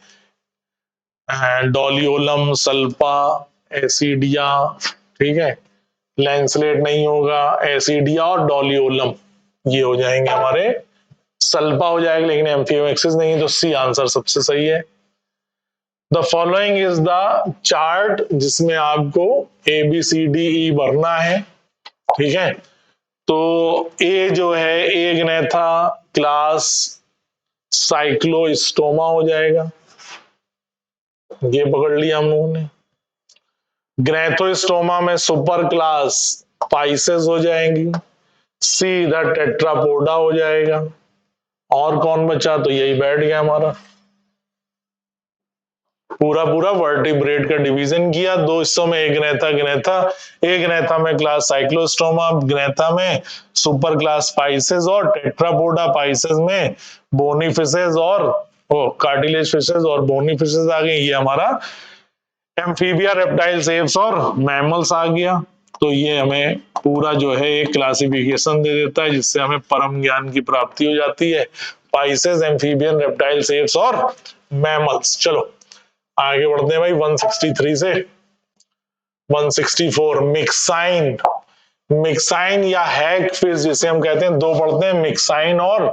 डोलियोलम, सल्पा, एसिडिया। ठीक है, लैंसलेट नहीं होगा, एसिडिया और डोलियोलम ये हो जाएंगे हमारे। सल्पा हो जाएगा लेकिन एम्फियोमेक्सिस नहीं है, तो सी आंसर सबसे सही है। The following is the chart जिसमें आपको A B C D E भरना है। ठीक है, तो ए जो है ए ग्नेथा क्लास साइक्लोस्टोमा हो जाएगा, ये पकड़ लिया हम लोगों ने। ग्रेथोस्टोमा में सुपर क्लास पाइसेस हो जाएंगी। सी द टेट्रापोडा हो जाएगा। और कौन बचा? तो यही बैठ गया हमारा। पूरा पूरा वर्टिब्रेट का डिवीजन किया दो हिस्सों में, एक ग्नेथा ग्नेथा, एक ग्नेथा में क्लास साइक्लोस्टोमा, ग्नेथा में सुपर क्लास पाइसेस, और टेट्रापोडा पाइसेस में बोनी फिशेस और कार्टिलेज फिशेस और बोनी फिशेस आ गई। ये हमारा एम्फीबिया, रेप्टाइल्स, एप्स और मैमल्स आ गया। तो ये हमें पूरा जो है एक क्लासिफिकेशन दे देता है जिससे हमें परम ज्ञान की प्राप्ति हो जाती है। पाइसेस, एम्फीबियन, रेप्टाइल्स, एप्स और मैमल्स। चलो आगे बढ़ते हैं भाई 163 से 164। मिक्साइन, मिक्साइन या हैग फिश जिसे हम कहते हैं, दो पढ़ते हैं, मिक्साइन और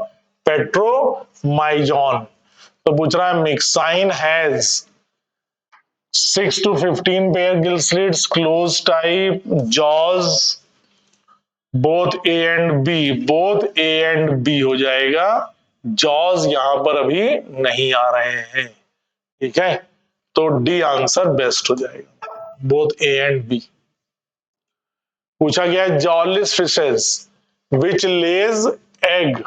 पेट्रोमाइजॉन। तो पूछ रहा है Myxine has 6 to 15 pair gill slits, close type, jaws, both A and B. Both A and B हो जाएगा, जॉज यहां पर अभी नहीं आ रहे हैं। ठीक है, तो डी आंसर बेस्ट हो जाएगा, बोथ ए एंड बी। पूछा गया है jawless fishes which lays egg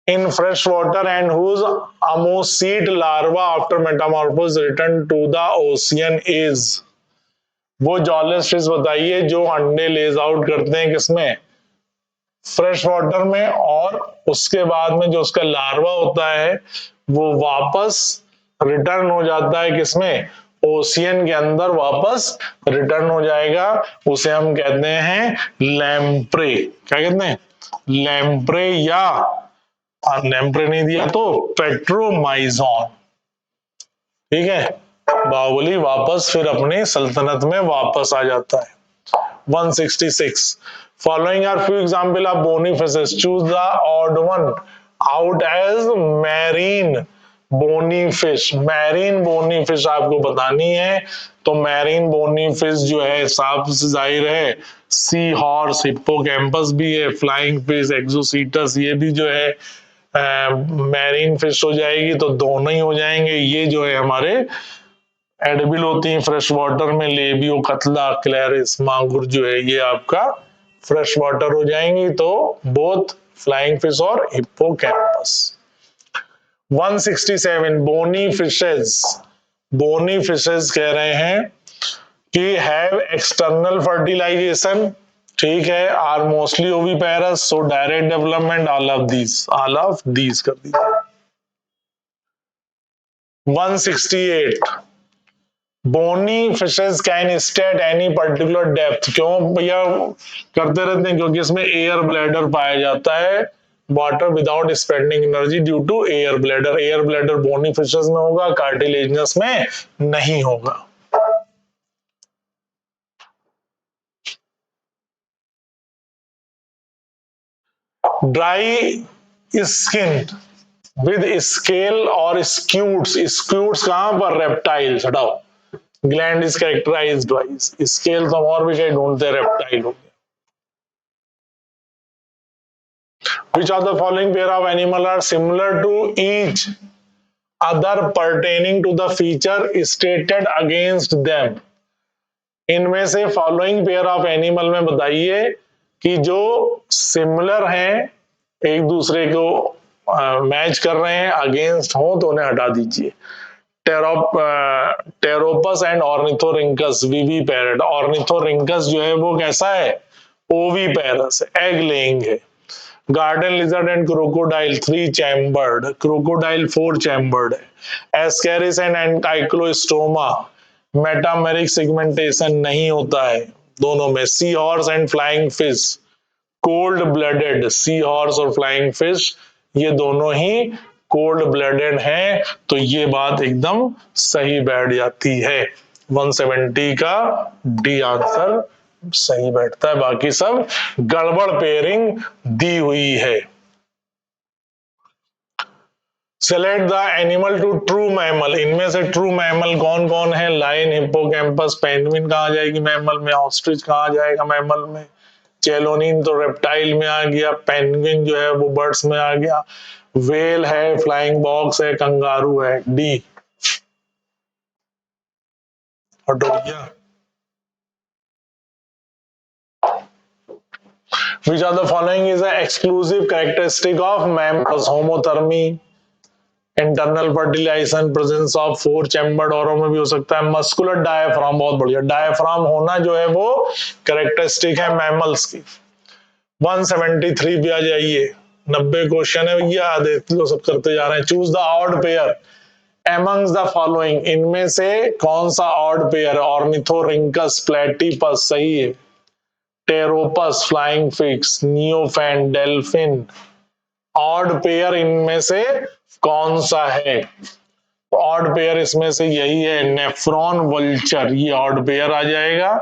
in fresh water and whose ammoseed larva after metamorphosis return to the ocean is। वो जॉलिस फिश बताइए जो अंडे लेज आउट करते हैं किसमें? फ्रेश वाटर में, और उसके बाद में जो उसका लार्वा होता है वो वापस रिटर्न हो जाता है किसमें? ओशियन के अंदर वापस रिटर्न हो जाएगा। उसे हम कहते हैं लैम्प्रे। क्या कहते हैं? लैम्प्रे, या लैम्प्रे नहीं दिया तो पेट्रोमाइजॉन। ठीक है, बाहुबली वापस फिर अपनी सल्तनत में वापस आ जाता है। 166। Following are few example of bony fishes. Choose the odd one out as marine bony fish. Marine bony fish आपको बतानी है, तो मैरीन बोनी फिश जो है साफ जाहिर है सी हॉर्स, हिप्पोकैम्पस भी है, फ्लाइंग फिश, एक्सोसीटस, ये भी जो है मैरीन फिश हो जाएगी। तो दोनों ही हो जाएंगे। ये जो है हमारे एडिबल होती हैं फ्रेश वाटर में, लेबियो, कतला, क्लैरिस, मांगुर जो है ये आपका फ्रेश वाटर हो जाएंगी। तो बोथ फ्लाइंग फिश और Hippocampus. 167 bony fishes, bony fishes कह रहे हैं कि हैव एक्सटर्नल फर्टिलाइजेशन। ठीक है, are mostly oviparous, so direct development, all of these कर दीजिए। 168 bony fishes can stay at any particular depth. क्यों भैया करते रहते हैं? क्योंकि इसमें एयर ब्लैडर पाया जाता है, water without spending energy due to air bladder. Air bladder bony fishes में होगा, कार्टिलेजिनस में नहीं होगा। ड्राई स्किन विद स्केल और स्क्यूट्स। स्क्यूट्स कहां पर? रेप्टाइल्स। हटाओ, gland is characterised by scale, तो हम और भी कहीं ढूंढते हैं, रेप्टाइल हो गया। Which of the following pair of animal are similar to each other pertaining to the feature stated against them? इनमें से फॉलोइंग पेयर ऑफ एनिमल में बताइए कि जो सिमिलर हैं, एक दूसरे को मैच कर रहे हैं, अगेंस्ट हो तो उन्हें हटा दीजिए। Pteropus and Ornithorhynchus viviparous. Ornithorhynchus जो है वो कैसा है? ओवी पैरस, एग लेइंग है। Garden lizard and crocodile three chambered, crocodile four chambered है। Ascaris and Ancylostoma metameric segmentation नहीं होता है दोनों में। Sea horse and flying fish cold blooded, sea horse और फ्लाइंग फिश ये दोनों ही कोल्ड ब्लडेड हैं, तो ये बात एकदम सही बैठ जाती है। 170 का डी आंसर सही बैठता है, बाकी सब गड़बड़ पेयरिंग दी हुई है। Select the animal to true mammal. इनमें से ट्रू मैमल कौन कौन है? लायन, हिप्पोकैम्पस, पेंगुइन कहा जाएगी मैमल में, ऑस्ट्रिच कहा जाएगा मैमल में, चेलोनिन तो रेप्टाइल में आ गया, पेंगुइन जो है वो बर्ड्स में आ गया, वेल है, फ्लाइंग बॉक्स है, कंगारू है। डी हटो गया। Which of the following is an exclusive characteristic of mammals? Homothermy, internal fertilisation, presence of four chambered, औरों में भी हो सकता है। मस्कुलर डायफ्राम, बहुत बढ़िया, डायफ्राम होना जो है वो कैरेक्टरिस्टिक है मैमल्स की। 173 पे आ जाइए, 90 क्वेश्चन है भैया, देख लो सब करते जा रहे हैं। Choose the odd pair amongst the following. इनमें से कौन सा ऑड पेयर? ऑर्निथोरिंकस प्लेटिपस सही है। टेरोपस फ्लाइंग फिक्स, नियोफैन डेल्फिन। ऑड पेयर इनमें से कौन सा है? ऑड पेयर इसमें से यही है, नेफ्रॉन वल्चर, ये ऑड पेयर आ जाएगा।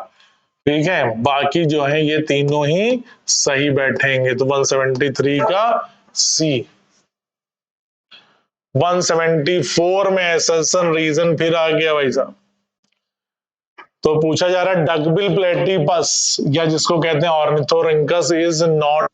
ठीक है, बाकी जो है ये तीनों ही सही बैठेंगे, तो 173 का सी। 174 में एसर्शन रीजन फिर आ गया भाई साहब। तो पूछा जा रहा है डकबिल प्लेटिपस या जिसको कहते हैं ऑर्निथोरिंकस इज नॉट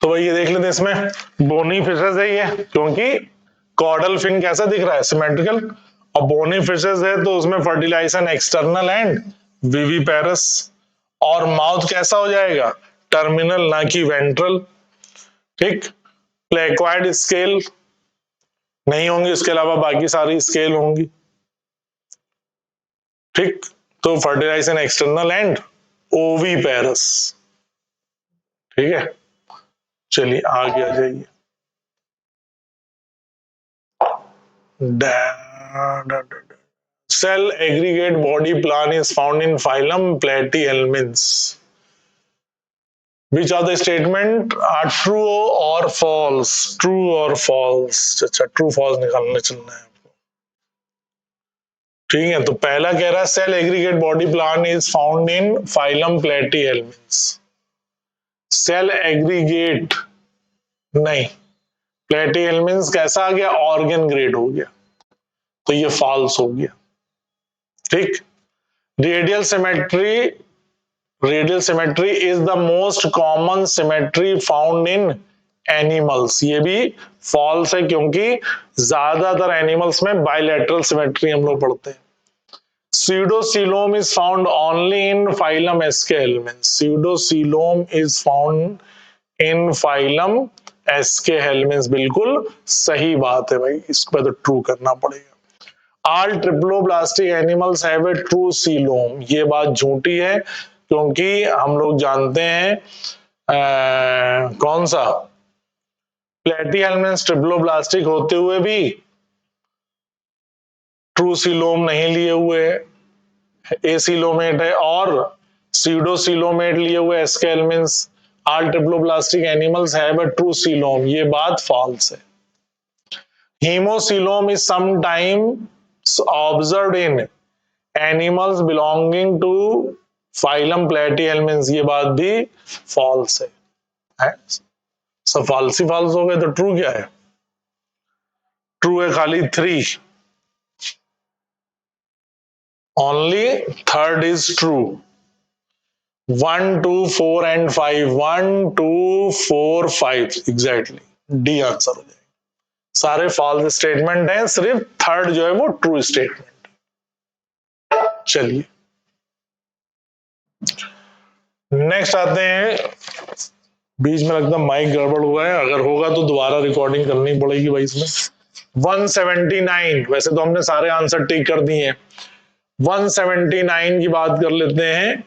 तो भाई ये देख लेते हैं, इसमें बोनी फिशेस है ये, क्योंकि कॉर्डल फिन कैसा दिख रहा है, सिमेट्रिकल, और बोनी फिशेस है तो उसमें फर्टिलाइजेशन एक्सटर्नल एंड विविपेरस, और माउथ कैसा हो जाएगा, टर्मिनल ना कि वेंट्रल। ठीक, प्लेक्वाइड स्केल नहीं होंगी, इसके अलावा बाकी सारी स्केल होंगी। ठीक, तो फर्टिलाइजेशन एक्सटर्नल एंड ओवीपेरस। ठीक है, चलिए आगे आ जाइए। Cell aggregate body plan is found in phylum Platyhelminths. Which of the statement are true or false? True or false? अच्छा, true false निकालने चलना है आपको। ठीक है, तो पहला कह रहा है cell aggregate body plan is found in phylum Platyhelminthes. Cell aggregate नहीं, प्लेटीहेल्मिन्थ्स कैसा आ गया, ऑर्गन ग्रेड हो गया, तो ये फॉल्स हो गया। ठीक, radial symmetry, radial symmetry is the most common symmetry found in animals, ये भी फॉल्स है, क्योंकि ज्यादातर एनिमल्स में बायलैटरल सिमेट्री हम लोग पढ़ते हैं। Pseudocoelom is found only in phylum Eschhelminths. Pseudocoelom is found in phylum Eschhelminths, बिल्कुल सही बात है भाई, इस पर तो ट्रू करना पड़ेगा। All triploblastic animals have a true coelom, ये बात झूठी है, क्योंकि हम लोग जानते हैं कौन सा, प्लेटीहेल्मिन्थ्स ट्रिप्लोब्लास्टिक होते हुए भी ट्रू सीलोम नहीं लिए हुए, एसीलोमेट है, और सीडोसीलोमेट लिए हुए Aschelminthes. All triploblastic animals have a true coelom, ये बात फॉल्स है। Haemocoelom is sometimes observed in animals belonging to phylum Platyhelminthes, ये बात भी फॉल्स है? सब फॉल्स ही फॉल्स हो गए, तो ट्रू क्या है? ट्रू है खाली 3, only third is true. 1 2 4 and 5, 1 2 4 5 exactly, D answer हो जाएगा। सारे फॉल्स स्टेटमेंट हैं, सिर्फ थर्ड जो है वो ट्रू स्टेटमेंट। चलिए नेक्स्ट आते हैं, बीच में लगता माइक गड़बड़ हुआ है, अगर होगा तो दोबारा रिकॉर्डिंग करनी पड़ेगी भाई इसमें। 179, वैसे तो हमने सारे आंसर टिक कर दिए हैं, 179 की बात कर लेते हैं।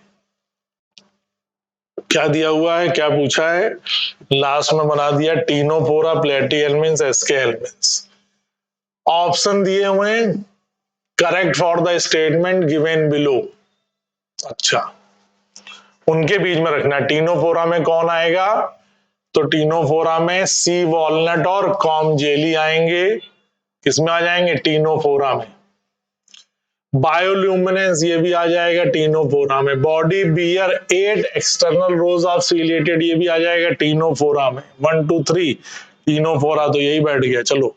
क्या दिया हुआ है, क्या पूछा है, लास्ट में बना दिया टीनोफोरा प्लेटीहेल्मिन्थ्स एस्केहेल्मिन्थ्स। ऑप्शन दिए हुए हैं, correct for the statement given below. अच्छा, उनके बीच में रखना, टीनोफोरा में कौन आएगा, तो टीनोफोरा में सी वॉलनट और कॉम जेली आएंगे, किसमें आ जाएंगे, टीनोफोरा में। बायोल्यूमिनेंस ये भी आ जाएगा टीनोफोरा में। Body bear 8 external rows of ciliated, ये भी आ जाएगा टीनोफोरा में। 1 2 3 टीनोफोरा, तो यही बैठ गया। चलो,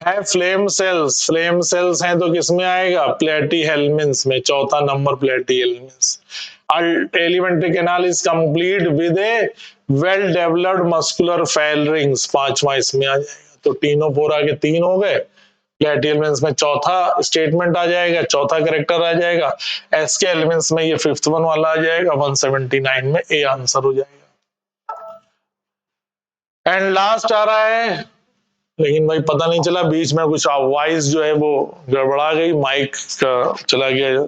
है फ्लेम सेल्स, फ्लेम सेल्स हैं तो किसमें आएगा, प्लेटीहेल्मिन्थ्स में, चौथा number Platyhelminthes. Alimentary canal is complete with a well developed muscular pharynx, पांचवा इसमें आ जाएगा। तो टीनोफोरा के 3 हो गए, प्लेटीहेल्मिन्थ्स में चौथा स्टेटमेंट आ जाएगा, चौथा करेक्टर आ जाएगा। एस्केहेल्मिन्थ्स में ये 5th वन वाला आ जाएगा, 179 में ए आंसर हो जाएगा। एंड लास्ट आ रहा है, लेकिन भाई पता नहीं चला, बीच में कुछ वॉइस जो है वो गड़बड़ा गई, माइक का चला गया,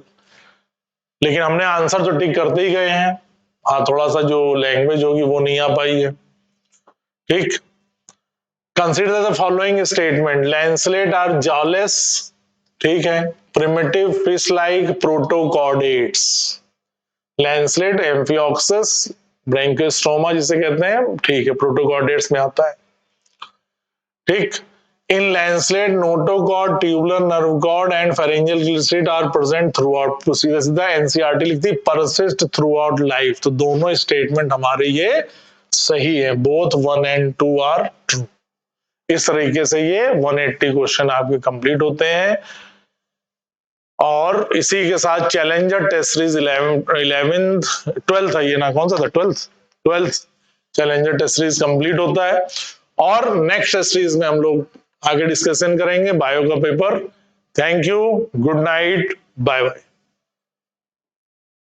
लेकिन हमने आंसर तो टिक करते ही गए हैं। हाँ, थोड़ा सा जो लैंग्वेज होगी वो नहीं आ पाई है। ठीक, consider the following statement, lancelet are jawless, ठीक है, primitive fish like protochordates. Lancelet, Amphioxus, Branchiostoma जिसे कहते हैं, ठीक है, प्रोटोकॉर्डेट्स में आता है। ठीक, in lancelet notochord, tubular nerve cord and pharyngeal gill slits are present throughout, सीधा सीधा एनसीईआरटी लिखती है परसिस्ट थ्रू आउट लाइफ, तो दोनों स्टेटमेंट हमारे ये सही है, बोथ 1 and 2 आर ट्रू। इस तरीके से ये 180 क्वेश्चन आपके कंप्लीट होते हैं। और इसी के साथ challenger test series 11th 12th है ये ना, कौन सा था, 12th challenger test series complete होता है और नेक्स्ट टेस्ट सीरीज में हम लोग आगे डिस्कशन करेंगे बायो का paper. Thank you, good night, bye bye.